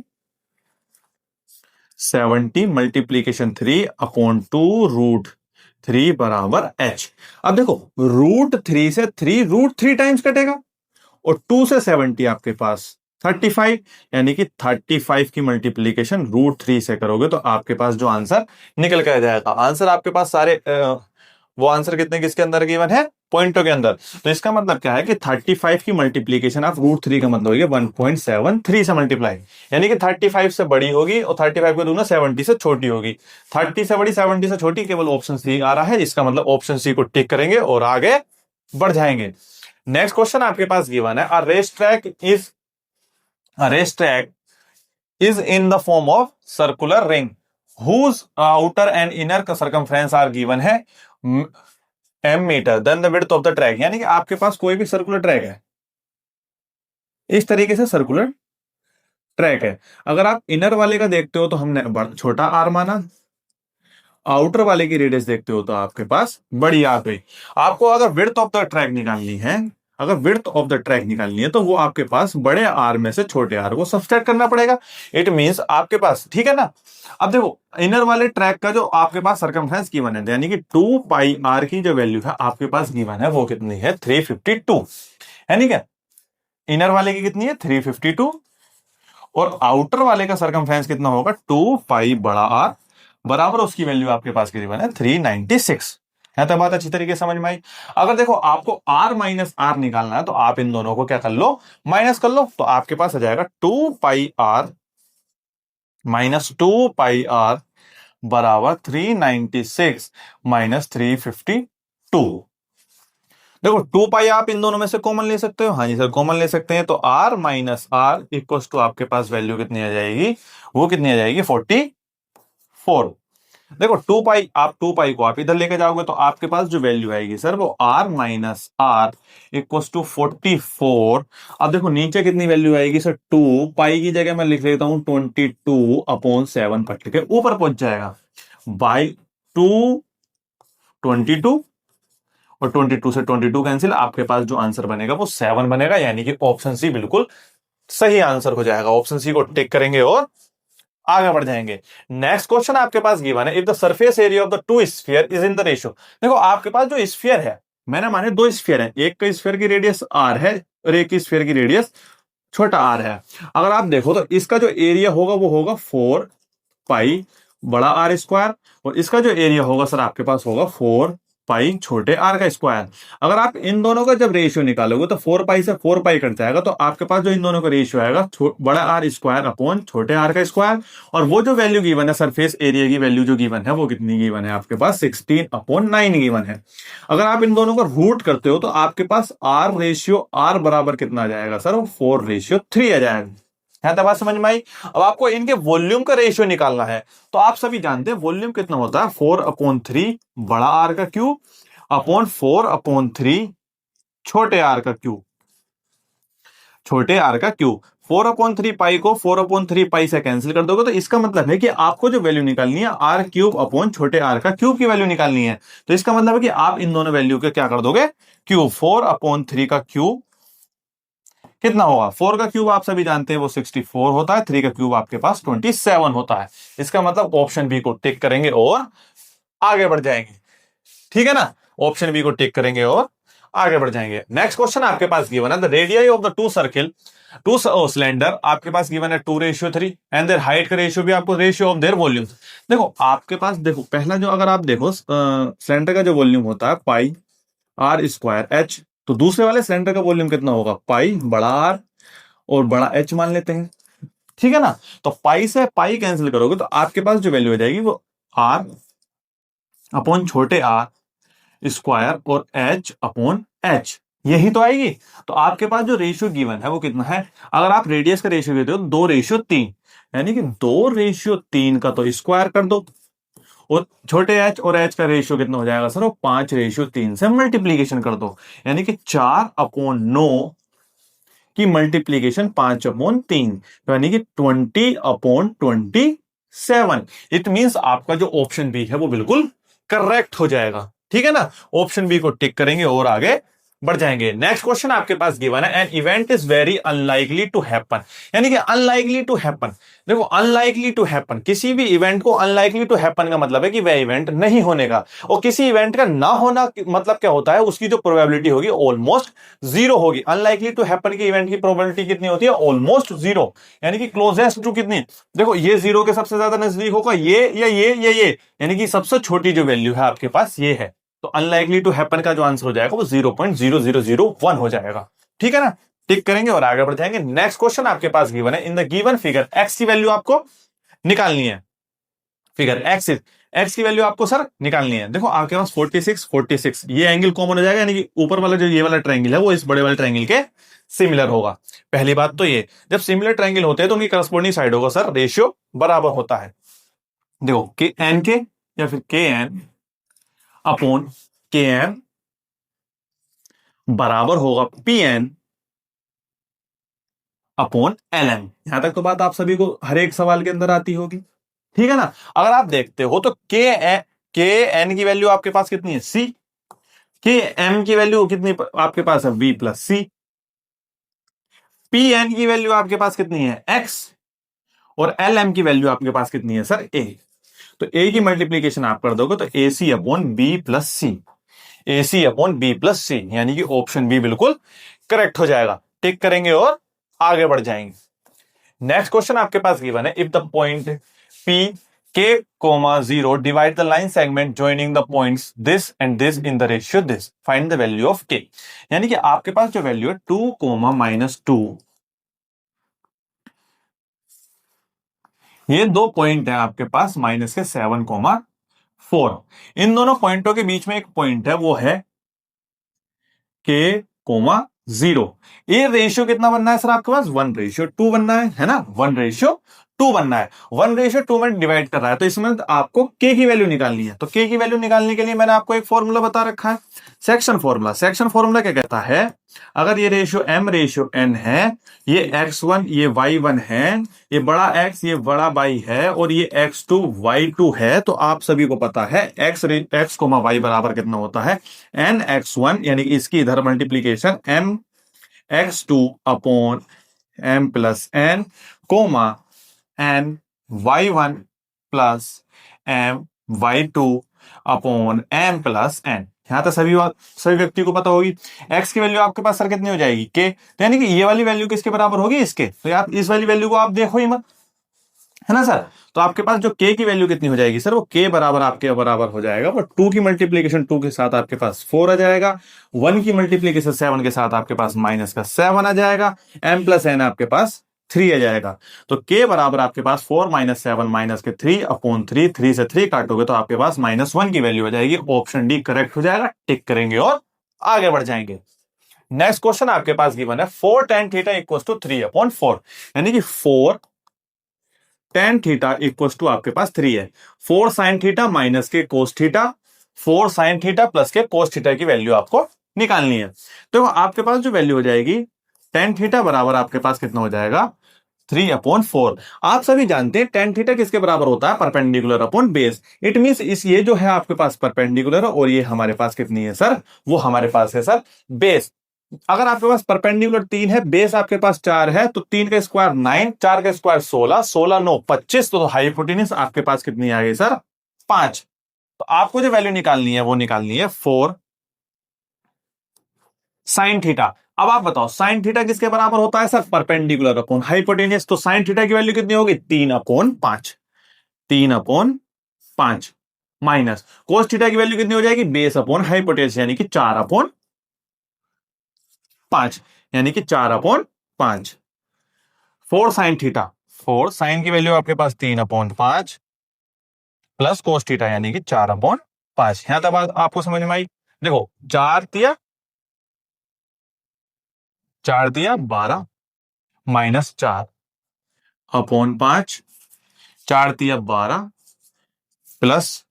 Speaker 1: 70 मल्टीप्लीकेशन 3/2√3 बराबर h। अब देखो √3 से 3 √3 टाइम्स कटेगा और 2 से 70 आपके पास 35, यानी कि 35 की मल्टीप्लीकेशन √3 से करोगे तो आपके पास जो आंसर निकल कर जाएगा। आंसर आपके पास सारे वो आंसर कितने किसके अंदर गिवन है, पॉइंटों के अंदर। तो इसका मतलब क्या है कि 35 की मल्टीप्लीकेशन ऑफ √3 का मतलब होगी 1.73 से मल्टीप्लाई, यानी कि 35 से बड़ी होगी और 35 को दूना 70 से छोटी होगी। 30 से बड़ी 70 से छोटी, केवल ऑप्शन सी आ रहा है, इसका मतलब ऑप्शन सी को टिक करेंगे और आगे बढ़ जाएंगे। नेक्स्ट क्वेश्चन आपके पास गिवन है, a race track is race track is in the form of circular ring whose outer and inner circumference are given है m metre, then the width of the track। यानी कि आपके पास कोई भी circular track है, इस तरीके से सर्कुलर ट्रैक है। अगर आप इनर वाले का देखते हो तो हमने छोटा आर माना, आउटर वाले की रेडियस देखते हो तो आपके पास बड़ी आर गई। आपको अगर विड्थ ऑफ द ट्रैक निकालनी है, अगर विड्थ ऑफ द ट्रैक निकालनी है तो वो आपके पास बड़े आर में से छोटे आर को सबट्रैक्ट करना पड़ेगा। इट मींस आपके पास, ठीक है ना। अब देखो इनर वाले ट्रैक का जो आपके पास सर्कमफ्रेंस गिवन है, यानी कि 2 पाई आर की जो वैल्यू है आपके पास गिवन है वो कितनी है, 352 है नहीं क्या। इनर वाले की कितनी है, 352, और आउटर वाले का सर्कमफ्रेंस कितना होगा, 2 पाई बड़ा आर, बराबर उसकी वैल्यू आपके पास गिवन है 396 है। तो बात अच्छी तरीके से समझ में आई। अगर देखो आपको r माइनस आर निकालना है तो आप इन दोनों को क्या कर लो, माइनस कर लो, तो आपके पास आ जाएगा 2 पाई आर माइनस 2 पाई आर बराबर 396 माइनस 352। देखो 2 पाई आप इन दोनों में से कॉमन ले सकते हो, हाँ जी सर कॉमन ले सकते हैं, तो r minus R equal to आपके पास वैल्यू कितनी आ जाएगी, वो कितनी आ जाएगी 44। देखो 2 पाई, आप 2 पाई को आप इधर लेके जाओगे तो आपके पास जो वैल्यू आएगी सर वो r minus R equal to 44। अब देखो नीचे कितनी वैल्यू आएगी सर, 2 पाई की जगह मैं लिख लेता हूं 22/7 पट के ऊपर पहुंच जाएगा बाई 2 22, और 22 से 22 कैंसिल, आपके पास जो आंसर बनेगा वो 7 बनेगा। यानी कि ऑप्शन सी बिल्कुल सही आंसर हो जाएगा। ऑप्शन सी को टिक करेंगे और आगे बढ़ जाएंगे। नेक्स्ट क्वेश्चन आपके पास गिवन है, if the surface area of the to sphere is in the ratio. देखो आपके पास जो स्फीयर है, मैंने माने 2 स्फीयर है, एक का स्फीयर की रेडियस r है और एक की स्फीयर की रेडियस छोटा r है। अगर आप देखो तो इसका जो एरिया होगा वो होगा 4 पाई बड़ा आर स्क्वायर, और इसका जो एरिया होगा सर आपके पास होगा 4 पाई छोटे आर का स्क्वायर। अगर आप इन दोनों का जब रेशियो निकालोगे तो 4 पाई से 4 पाई कट जाएगा, तो आपके पास जो इन दोनों का रेशियो आएगा बड़ा आर स्क्वायर अपॉन छोटे आर का स्क्वायर, और वो जो वैल्यू गिवन है सरफेस एरिया की वैल्यू जो गिवन है वो कितनी गिवन है आपके पास 16/9 गिवन है। अगर आप इन दोनों को रूट करते हो तो आपके पास आर रेशियो आर बराबर कितना आ जाएगा सर, वो 4:3 आ जाएगा। है तो बात समझ में आई। अब आपको इनके वॉल्यूम का रेशियो निकालना है, तो आप सभी जानते हैं वॉल्यूम कितना होता है, 4/3 बड़ा आर का क्यूब अपॉन 4/3 छोटे आर का क्यूब, छोटे आर का क्यूब। 4/3 पाई को 4/3 पाई से कैंसिल कर दोगे तो इसका मतलब है कि आपको जो वैल्यू निकालनी है आर क्यूब अपॉन छोटे आर का क्यूब की वैल्यू निकालनी है। तो इसका मतलब है कि आप इन दोनों वैल्यू के क्या कर दोगे, क्यूब। 4/3 का क्यूब कितना होगा, 4 का क्यूब आप सभी जानते हैं वो 64 होता है, 3 का क्यूब आपके पास 27 होता है। इसका मतलब ऑप्शन बी को टिक करेंगे और आगे बढ़ जाएंगे। ठीक है ना, ऑप्शन बी को टिक करेंगे और आगे बढ़ जाएंगे। नेक्स्ट क्वेश्चन आपके पास गिवन है, the radius of the two circle, two cylinder आपके पास गिवन है 2:3 एंड देयर हाइट का रेशियो भी आपको रेशियो ऑफ देयर वॉल्यूम। देखो आपके पास, देखो पहला जो अगर आप देखो सिलेंडर का जो वॉल्यूम होता है पाई आर स्क्वायर एच, तो दूसरे वाले सिलेंडर का वॉल्यूम कितना होगा, पाई बड़ा आर और बड़ा एच मान लेते हैं। ठीक है ना, तो पाई से पाई कैंसिल करोगे तो आपके पास जो वैल्यू हो जाएगी वो आर अपॉन छोटे आर स्क्वायर और एच अपॉन एच, यही तो आएगी। तो आपके पास जो रेशियो गिवन है वो कितना है, अगर आप रेडियस का रेशियो देते हो 2:3, यानी कि 2:3 का तो स्क्वायर कर दो, और छोटे एच और एच का रेशियो कितना हो जाएगा सर, वो 5:3 से मल्टीप्लीकेशन कर दो, यानी कि 4/9 की मल्टीप्लीकेशन 5/3, तो यानी कि 20/27। इट मींस आपका जो ऑप्शन बी है वो बिल्कुल करेक्ट हो जाएगा। ठीक है ना, ऑप्शन बी को टिक करेंगे और आगे बढ़ जाएंगे। नेक्स्ट क्वेश्चन आपके पास गिवन है, an event is very unlikely to happen, यानी कि अनलाइकली टू हैपन। देखो अनलाइकली टू हैपन, किसी भी इवेंट को अनलाइकली टू हैपन का मतलब है कि वह इवेंट नहीं होने का, और किसी इवेंट का ना होना मतलब क्या होता है, उसकी जो प्रोबेबिलिटी होगी ऑलमोस्ट जीरो होगी। अनलाइकली टू हैपन की इवेंट की प्रोबेबिलिटी कितनी होती है, ऑलमोस्ट जीरो, यानी कि क्लोजेस्ट टू कितनी, देखो ये जीरो के सबसे ज्यादा नजदीक होगा ये या ये, यानी कि सबसे छोटी जो वैल्यू है आपके पास ये है। तो अनलाइकली टू हैपन का जो आंसर हो जाएगा वो 0.0001 हो जाएगा। ठीक है ना, टिक करेंगे और आगे बढ़ जाएंगे। नेक्स्ट क्वेश्चन आपके पास गिवन है, in the given figure x की वैल्यू आपको निकालनी है। फिगर एक्स एक्स की वैल्यू आपको सर निकालनी है। देखो आपके पास 46 46 ये एंगल कॉमन हो जाएगा, यानी कि ऊपर वाला जो ये वाला ट्रायंगल है वो इस बड़े वाले ट्रायंगल के सिमिलर होगा। पहली बात तो ये, जब सिमिलर ट्रायंगल होते हैं तो उनकी करस्पॉन्डिंग साइड होगा सर रेशियो बराबर होता है। देखो के एन के या फिर के एन अपॉन के एम बराबर होगा P N upon L M. यहां तक तो बात आप सभी को हर एक सवाल के अंदर आती होगी, ठीक है ना। अगर आप देखते हो तो के एन की वैल्यू आपके पास कितनी है सी, के एम की वैल्यू कितनी आपके पास है V plus C, P N की वैल्यू आपके पास कितनी है एक्स, और एल एम की वैल्यू आपके पास कितनी है सर ए। तो ए की मल्टीप्लीकेशन आप कर दोगे तो ए सी अपॉन बी प्लस सी, ए सी अपॉन बी प्लस सी, यानी कि ऑप्शन बी बिल्कुल करेक्ट हो जाएगा। टिक करेंगे और आगे बढ़ जाएंगे। नेक्स्ट क्वेश्चन आपके पास गिवन है, if the point P K comma 0 divide the line segment joining the points this and this in the ratio this, find the value of K. यानी कि आपके पास जो वैल्यू है 2 कोमा -2, ये दो पॉइंट है आपके पास माइनस के 7,4। इन दोनों पॉइंटों के बीच में एक पॉइंट है वो है के कोमा 0। ये रेशियो कितना बनना है सर आपके पास 1:2 बनना है ना, 1:2 बनना है। 1:2 में डिवाइड कर रहा है तो इसमें आपको के की वैल्यू निकालनी है। तो के की वैल्यू निकालने के लिए मैंने आपको एक फॉर्मूला बता रखा है, सेक्शन फॉर्मूला। सेक्शन फॉर्मूला क्या कहता है, अगर ये रेशियो m रेशियो n है, ये x1 ये y1 है, ये बड़ा x ये बड़ा y है, और ये x2 y2 है, तो आप सभी को पता है x कोमा y बराबर कितना होता है n x1, यानी कि इसकी इधर multiplication m x2 upon m plus n comma n y1 plus m y2 upon m plus n। यहां तक सभी व्यक्ति को पता होगी। x की वैल्यू आपके पास सर कितनी हो जाएगी के, तो यानी कि ये वाली वैल्यू किसके बराबर होगी इसके, तो आप इस वाली वैल्यू को आप देखो ही मत, है ना सर। तो आपके पास जो k की वैल्यू कितनी हो जाएगी सर, वो k बराबर आपके बराबर हो जाएगा वो 2 की मल्टीप्लीकेशन 2 के साथ आपके पास 4 आ जाएगा, 1 की मल्टीप्लीकेशन 7 के साथ आपके पास माइनस का 7 आ जाएगा, m प्लस n आपके पास 3 आ जाएगा। तो k बराबर आपके पास 4 - 7 माइनस के 3 अपॉन 3, 3 से 3 काटोगे तो आपके पास -1 की वैल्यू आ जाएगी। ऑप्शन डी करेक्ट हो जाएगा। टिक करेंगे और आगे बढ़ जाएंगे। नेक्स्ट क्वेश्चन आपके पास गिवन है 4 tan थीटा इक्वल टू 3/4, यानी कि 4 tan थीटा इक्वल टू आपके पास 3 है। 4 sin थीटा माइनस के cos theta, 4 sin theta plus के cos थीटा की वैल्यू आपको निकालनी है। तो आपके पास जो वैल्यू हो जाएगी tan थीटा बराबर आपके पास कितना हो जाएगा 3/4। आप सभी जानते हैं tan थीटा किसके बराबर होता है, perpendicular upon base. It means इस ये जो है आपके पास परपेंडिकुलर और ये हमारे पास कितनी है सर, वो हमारे पास है सर बेस। अगर आपके पास परपेंडिकुलर 3 है, बेस आपके पास 4 है, तो 3 का स्क्वायर 9, 4 का स्क्वायर 16, 16 9 25, तो हाइपोटेन्यूस आपके पास कितनी आ गई सर 5। तो आपको जो वैल्यू निकालनी है वो निकालनी है 4 sin थीटा। अब आप बताओ sin थीटा किसके बराबर होता है सर, परपेंडिकुलर अपॉन हाइपोटेन्यूस। तो sin थीटा की वैल्यू कितनी होगी 3/5, 3/5 माइनस cos थीटा की वैल्यू कितनी हो जाएगी बेस अपॉन हाइपोटेन्यूस, यानी कि 4/5, यानी कि 4/5। 4 sin थीटा, 4 sin की वैल्यू आपके पास 3/5 प्लस cos थीटा यानी कि 4/5। यहां तक बात आपको समझ में आई। देखो 4 12 माइनस 4/5, 4 12 प्लस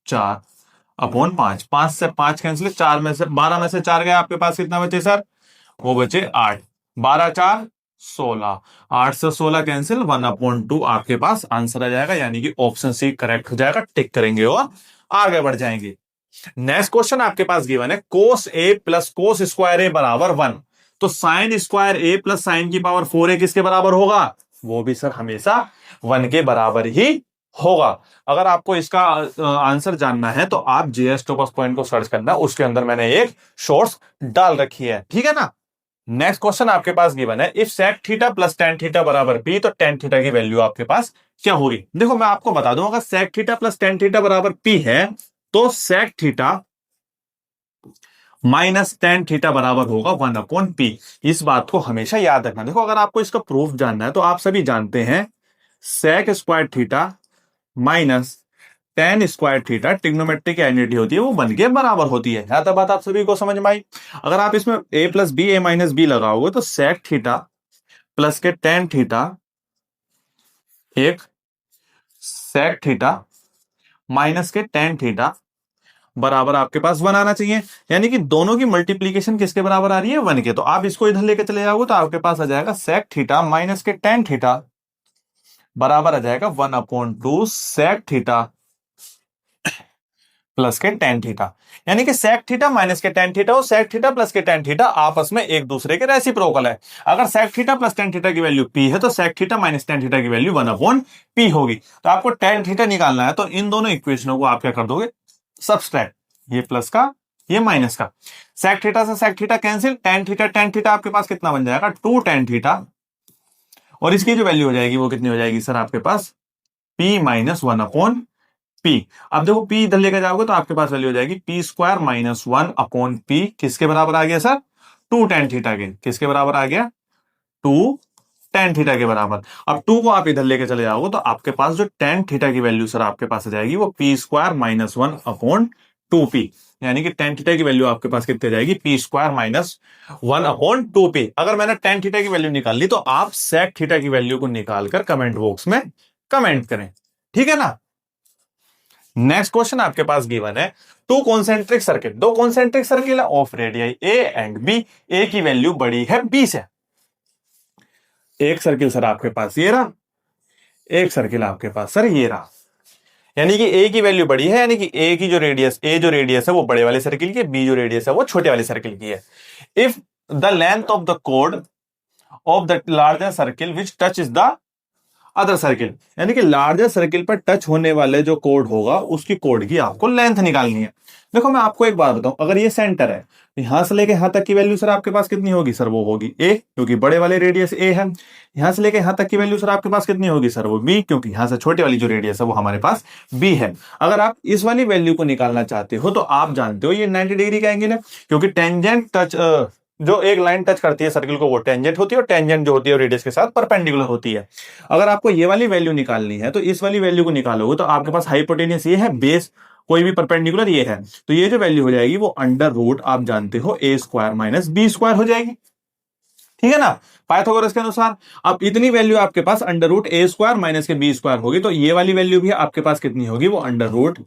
Speaker 1: 4/5, 5 से 5 कैंसिल, 4 में से 12 में से 4 गया, आपके पास कितना बचे सर, वो बचे 8, 12 4 16, 8 से 16 कैंसिल, 1/2 आपके पास आंसर आ जाएगा, यानी कि ऑप्शन सी करेक्ट हो जाएगा। टिक करेंगे और आगे बढ़ जाएंगे। नेक्स्ट क्वेश्चन आपके पास गिवन है cos a plus cos square A बराबर 1। तो sine square A plus sine की पावर 4a किसके बराबर होगा, वो भी सर हमेशा 1 के बराबर ही होगा। अगर आपको इसका आंसर जानना है तो आप जेएस टॉपर्स पॉइंट को सर्च करना, उसके अंदर मैंने एक शॉर्ट्स डाल रखी है, ठीक है ना। नेक्स्ट क्वेश्चन आपके पास गिवन है if sec theta plus tan theta बराबर p, तो tan थीटा की वैल्यू आपके पास क्या होगी। देखो मैं आपको बता दूं, अगर sec theta plus tan theta बराबर p है तो sec theta minus tan theta बराबर होगा 1/p। इस बात को हमेशा याद रखना। देखो अगर आपको इसका प्रूफ जानना है तो आप सभी जानते हैं sec square theta minus ten square theta trigonometric identity होती है, वो बन के बराबर होती है। यहां तक बात आप सभी को समझ में आई। अगर आप इसमें a plus B A minus B लगाओगे तो सेक थीटा प्लस के टेन थीटा एक सेक थीटा माइनस के टेन थीटा बराबर आपके पास वन आना चाहिए। यानी कि दोनों की मल्टीप्लीकेशन किसके बराबर आ रही है, वन के। तो आप इसको इधर लेके चले जाओगे तो आपके पास आ जाएगा सेक थीटा माइनस के टेन थीटा बराबर आ जाएगा one upon two sec theta plus के टेन थीटा। यानी कि सेक थीटा माइनस के टेन थीटा और सेक थीटा प्लस के टेन थीटा आपस में एक दूसरे के रेसिप्रोकल है। अगर sec theta plus tan theta की वैल्यू पी है तो sec theta minus tan theta की वैल्यू वन अपॉन पी होगी। तो आपको टेन थीटा निकालना है तो इन दोनों इक्वेशनों को आप क्या कर दोगे, सब्सट्रैक्ट, ये प्लस का ये माइनस का। सेक थीटा से sec theta cancel, tan theta आपके पास कितना बन जाएगा, टू टेन थीटा, और इसकी जो वैल्यू हो जाएगी वो कितनी हो जाएगी सर आपके पास, P minus one upon P. अब देखो पी इधर लेकर जाओगे तो आपके पास वैल्यू हो जाएगी P square minus one upon P, किसके बराबर आ गया सर, टू टेन थीटा के। किसके बराबर आ गया, टू टेन थीटा के बराबर। अब टू को आप इधर लेके चले जाओगे तो आपके पास जो टेन थीटा की वैल्यू सर आपके पास आ जाएगी वो P square minus one upon to P. यानी कि टेन थीटा की वैल्यू आपके पास कितनी जाएगी, P square minus one upon to P. अगर मैंने टेन थीटा की वैल्यू निकाल ली तो आप सेक थीटा की वैल्यू को निकालकर कमेंट बॉक्स में कमेंट करें, ठीक है ना। नेक्स्ट क्वेश्चन आपके पास गिवन है, टू कॉन्सेंट्रिक सर्किल, दो कॉन्सेंट्रिक सर्किल है of radii A and B, A की वैल्यू बड़ी है बी से। एक सर्किल सर आपके पास ये रहा, एक सर्किल आपके पास सर ये रहा। यानी कि ए की वैल्यू बड़ी है, यानी कि ए की जो रेडियस, ए जो रेडियस है वो बड़े वाले सर्किल की है, बी जो रेडियस है वो छोटे वाले सर्किल की है। If the length of the code of the larger circle which touch is the other circle, यानी कि लार्जर सर्किल पर टच होने वाले जो कोड होगा उसकी कोड की आपको लेंथ निकालनी है। देखो मैं आपको एक बात बताऊं, अगर ये सेंटर है तो यहां से लेके यहां तक की वैल्यू सर आपके पास कितनी होगी सर, वो होगी ए, क्योंकि बड़े वाले रेडियस ए है। यहां से लेके यहां तक की वैल्यू सर आपके पास कितनी होगी सर, वो बी, क्योंकि यहां से छोटे वाली जो रेडियस है वो हमारे पास बी है। अगर आप इस वाली वैल्यू को निकालना चाहते हो तो आप जानते हो ये 90 डिग्री का एंगल है, क्योंकि टेंजेंट टच जो एक लाइन टच करती है सर्किल को वो टेंजेंट होती है, और टेंजेंट जो होती है रेडियस के साथ परपेंडिकुलर होती है। अगर आपको ये वाली वैल्यू निकालनी है तो इस वाली वैल्यू को निकालोगे तो आपके पास हाइपोटेनियस ये है, बेस कोई भी परपेंडिकुलर ये है, तो ये जो वैल्यू हो जाएगी वो अंडर रूट आप जानते हो ए स्क्वायर माइनस बी स्क्वायर हो जाएगी, ठीक है ना, पाइथागोरस के अनुसार। अब इतनी वैल्यू आपके पास under root A square minus K B square होगी, तो ये वाली वैल्यू भी आपके पास कितनी होगी, वो under root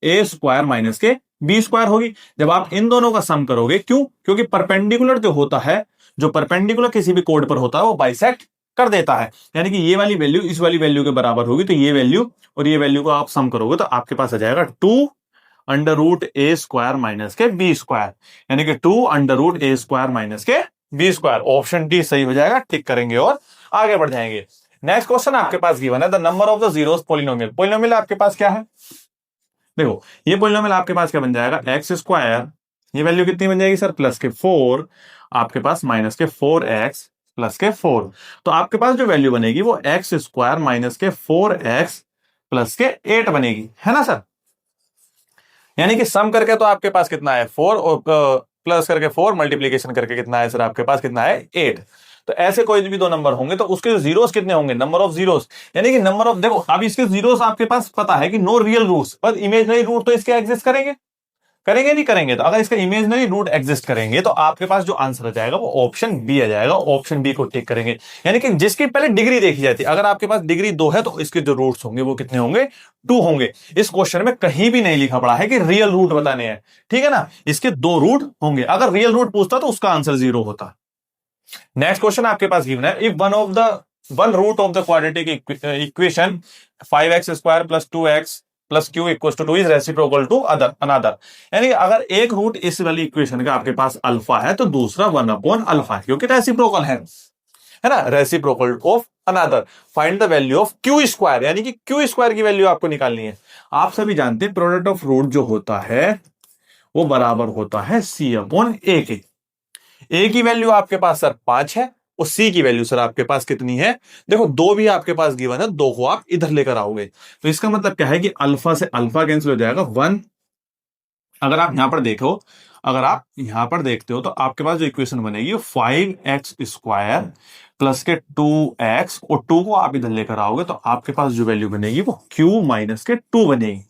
Speaker 1: A square minus K B square होगी। जब आप इन दोनों का सम करोगे, क्यों, क्योंकि परपेंडिकुलर जो होता है, जो परपेंडिकुलर किसी भी कोड पर होता है वो बाइसेक्ट कर देता है। यानी कि ये वाली वैल्यू इस वाली वैल्यू के बराबर होगी, तो ये वैल्यू और ये वैल्यू को आप सम करोगे तो आपके पास आ जाएगा two under root A square minus K B square, यानी कि two under root A square minus K B square. Option D सही हो जाएगा, टिक करेंगे और आगे बढ़ जाएंगे। नेक्स्ट क्वेश्चन आपके पास गिवन है, the number of the zeros polynomial. Polynomial आपके पास क्या है, देखो ये पॉलिनोमियल आपके पास क्या बन जाएगा, एक्स स्क्वायर, ये वैल्यू कितनी बन जाएगी सर, प्लस के फोर, आपके पास माइनस के फोर एक्स प्लस के फोर। तो आपके पास जो वैल्यू बनेगी वो एक्स स्क्वायर माइनस के फोर एक्स प्लस के एट बनेगी, है ना सर। यानी कि सम करके तो आपके पास कितना है फोर, और प्लस करके फोर, मल्टीप्लीकेशन करके कितना है सर आपके पास कितना है एट। तो ऐसे कोई भी दो नंबर होंगे तो उसके जो जीरोस कितने होंगे, नंबर ऑफ जीरोस, यानी कि नंबर ऑफ, देखो अब इसके जीरोस आपके पास पता है कि नो रियल रूट्स, बस इमेजिनरी रूट तो इसके एग्जिस्ट करेंगे, करेंगे नहीं करेंगे। तो अगर इसका इमेजिनरी रूट एग्जिस्ट करेंगे तो आपके पास जो आंसर आ जाएगा वो ऑप्शन बी आ जाएगा, ऑप्शन बी को टिक करेंगे। यानी कि जिसकी पहले डिग्री देखी जाती है, अगर आपके पास डिग्री 2 है तो इसके जो रूट्स होंगे वो कितने होंगे, 2 होंगे। इस क्वेश्चन में कहीं भी नहीं लिखा पड़ा है कि रियल रूट बताने हैं, ठीक है ना, इसके 2 रूट होंगे। अगर रियल रूट पूछता तो उसका आंसर 0 होता। नेक्स्ट क्वेश्चन आपके पास गिवन है, if one root of the quadratic equation 5x square plus 2x plus q equal to 2 is reciprocal to another, यानी अगर एक रूट इस वाली इक्वेशन का आपके पास अल्फा है तो दूसरा 1 अपॉन अल्फा है, क्योंकि रेसिप्रोकल है ना, reciprocal of another. Find the value of Q square, यानी कि क्यू स्क्वायर की वैल्यू आपको निकालनी है। आप सभी जानते हैं प्रोडक्ट ऑफ रूट जो होता है वो बराबर होता है सी अपॉन ए के। ए की वैल्यू आपके पास सर 5 है और सी की वैल्यू सर आपके पास कितनी है, देखो 2 भी आपके पास गिवन है, 2 को आप इधर लेकर आओगे तो इसका मतलब क्या है कि अल्फा से अल्फा कैंसिल हो जाएगा 1। अगर आप यहां पर देखो, अगर आप यहां पर देखते हो तो आपके पास जो इक्वेशन बनेगी वो 5x स्क्वायर प्लस के 2x, और 2 को आप इधर लेकर आओगे तो आपके पास जो वैल्यू बनेगी वो q माइनस के 2 बनेगी,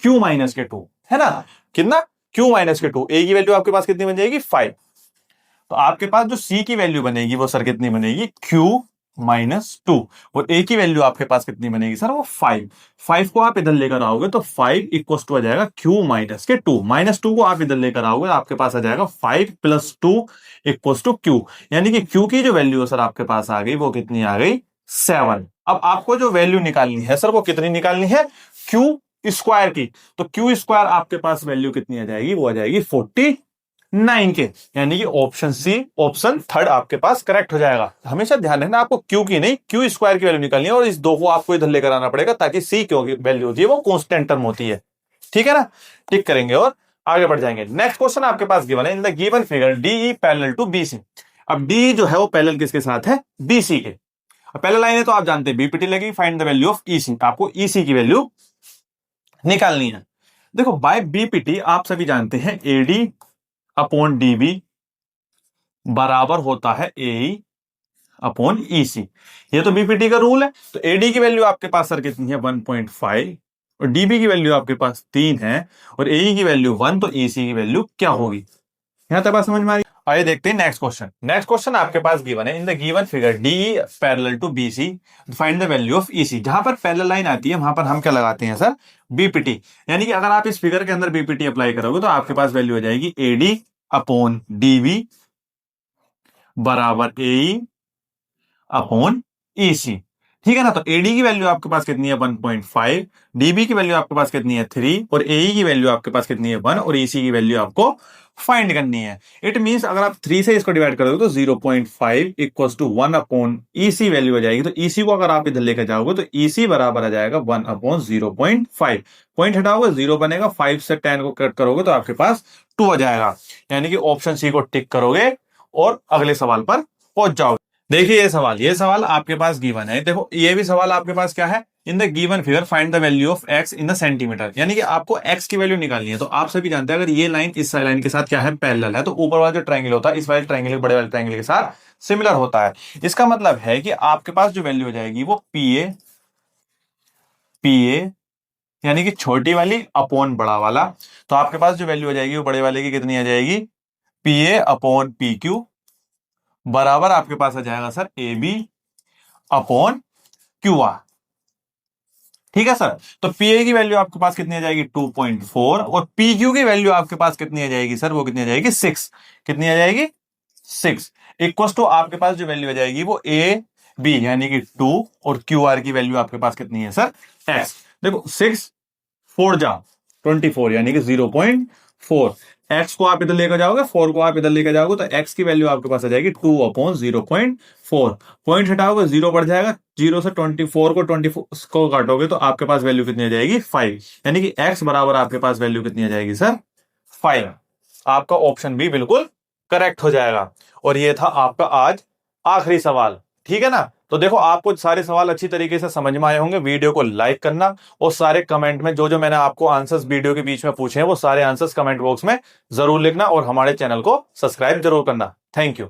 Speaker 1: Q माइनस के 2, है ना, कितना, Q माइनस के 2, A की वैल्यू आपके पास कितनी बन जाएगी 5। तो आपके पास जो C की वैल्यू बनेगी वो सर कितनी बनेगी, Q माइनस 2, और A की वैल्यू आपके पास कितनी बनेगी सर, वो 5। 5 को आप इधर लेकर आओगे तो 5 इक्वल टू आ जाएगा Q माइनस के 2, -2 को आप इधर लेकर आओगे तो आपके पास आ जाएगा 5 + 2 इक्वल टू Q, यानी कि Q की जो वैल्यू सर आपके पास आ गई वो कितनी आ गई, 7। अब आपको जो वैल्यू निकालनी है सर वो कितनी निकालनी है, Q स्क्वायर की। तो Q स्क्वायर आपके पास वैल्यू कितनी आ जाएगी, वो आ जाएगी 49 के, यानी कि ऑप्शन सी, ऑप्शन थर्ड आपके पास करेक्ट हो जाएगा। हमेशा ध्यान रखना आपको Q की नहीं, Q स्क्वायर की वैल्यू निकालनी है, और इस दो को आपको इधर लेकर आना पड़ेगा ताकि C की वैल्यू होती है वो कांस्टेंट टर्म होती है, ठीक है ना। टिक करेंगे और आगे बढ़ जाएंगे। नेक्स्ट क्वेश्चन आपके पास गिवन है, in the given figure DE parallel to BC। अब DE जो है वो पैरेलल किसके साथ है, BC के। पहले लाइन है तो आप जानते हैं BPT लगी, find the value of EC, आपको EC की वैल्यू निकालनी है। देखो बाय BPT आप सभी जानते हैं AD अपॉन DB बराबर होता है AE अपॉन EC, ये तो BPT का रूल है। तो AD की वैल्यू आपके पास सर कितनी है 1.5, और DB की वैल्यू आपके पास 3 है, और AE की वैल्यू 1, तो EC की वैल्यू क्या होगी, यहां तक बात समझ में आ रही। आइए देखते हैं नेक्स्ट क्वेश्चन। नेक्स्ट क्वेश्चन आपके पास गिवन है, in the given figure DE parallel to BC find the value of EC। जहां पर पैरेलल लाइन आती है वहां पर हम क्या लगाते हैं सर, BPT, यानी कि अगर आप इस फिगर के अंदर BPT अप्लाई करोगे तो आपके पास वैल्यू हो जाएगी AD अपॉन DB बराबर AE अपॉन EC, ठीक है ना। तो AD की वैल्यू आपके पास कितनी है 1.5, DB की वैल्यू आपके पास कितनी है 3, और AE की वैल्यू आपके पास कितनी है 1, और EC की वैल्यू आपको फाइंड करनी है। इट मींस अगर आप 3 से इसको डिवाइड करोगे तो 0.5 equals to 1 upon EC value आ जाएगी। तो EC को अगर आप इधर लेकर जाओगे तो EC बराबर आ जाएगा 1 अपॉन 0.5, पॉइंट हटाओगे 0 बनेगा, 5 से 10 को कट करोगे तो आपके पास 2 आ जाएगा, यानी कि ऑप्शन सी को टिक करोगे और अगले सवाल पर पहुंच जाओगे। देखिए ये सवाल आपके पास गिवन है। देखो ये भी सवाल आपके पास क्या है, in the given figure find the value of x in the centimetre, यानी कि आपको x की वैल्यू निकालनी है। तो आप सभी जानते हैं अगर ये लाइन इस लाइन के साथ क्या है, पैरेलल है, तो ऊपर वाला जो ट्रायंगल होता है इस वाले ट्रायंगल बड़े वाले ट्रायंगल के साथ सिमिलर होता है। इसका मतलब है कि आपके पास जो वैल्यू हो जाएगी वो PA यानी कि छोटी वाली अपॉन बड़ा वाला। तो आपके पास जो वैल्यू हो जाएगी वो बड़े वाले की कितनी आ जाएगी, PA अपॉन PQ बराबर आपके पास आ जाएगा सर AB अपॉन QR, ठीक है सर। तो PA की वैल्यू आपके पास कितनी आ जाएगी 2.4, और PQ की वैल्यू आपके पास कितनी आ जाएगी सर, वो कितनी आ जाएगी 6, कितनी आ जाएगी 6, इक्वल टू आपके पास जो वैल्यू आ जाएगी वो AB यानी कि 2, और QR की वैल्यू आपके पास कितनी है सर x। देखो 6 4 जा 24 यानी कि 0.4, x को आप इधर लेकर जाओगे 4 को आप इधर लेकर जाओगे तो x की वैल्यू आपके पास आ जाएगी 2 अपॉन 0.4, पॉइंट हटाओगे 0 बढ़ जाएगा, 0 से 24 को 24 को काटोगे तो आपके पास वैल्यू कितनी आ जाएगी 5, यानी कि x बराबर आपके पास वैल्यू कितनी आ जाएगी सर 5। आपका ऑप्शन बी बिल्कुल करेक्ट हो जाएगा। और ये था आपका आज आखिरी सवाल, ठीक है ना। तो देखो आपको सारे सवाल अच्छी तरीके से समझ में आए होंगे। वीडियो को लाइक करना और सारे कमेंट में जो जो मैंने आपको आंसर्स वीडियो के बीच में पूछे हैं वो सारे आंसर्स कमेंट बॉक्स में जरूर लिखना, और हमारे चैनल को सब्सक्राइब जरूर करना। Thank you.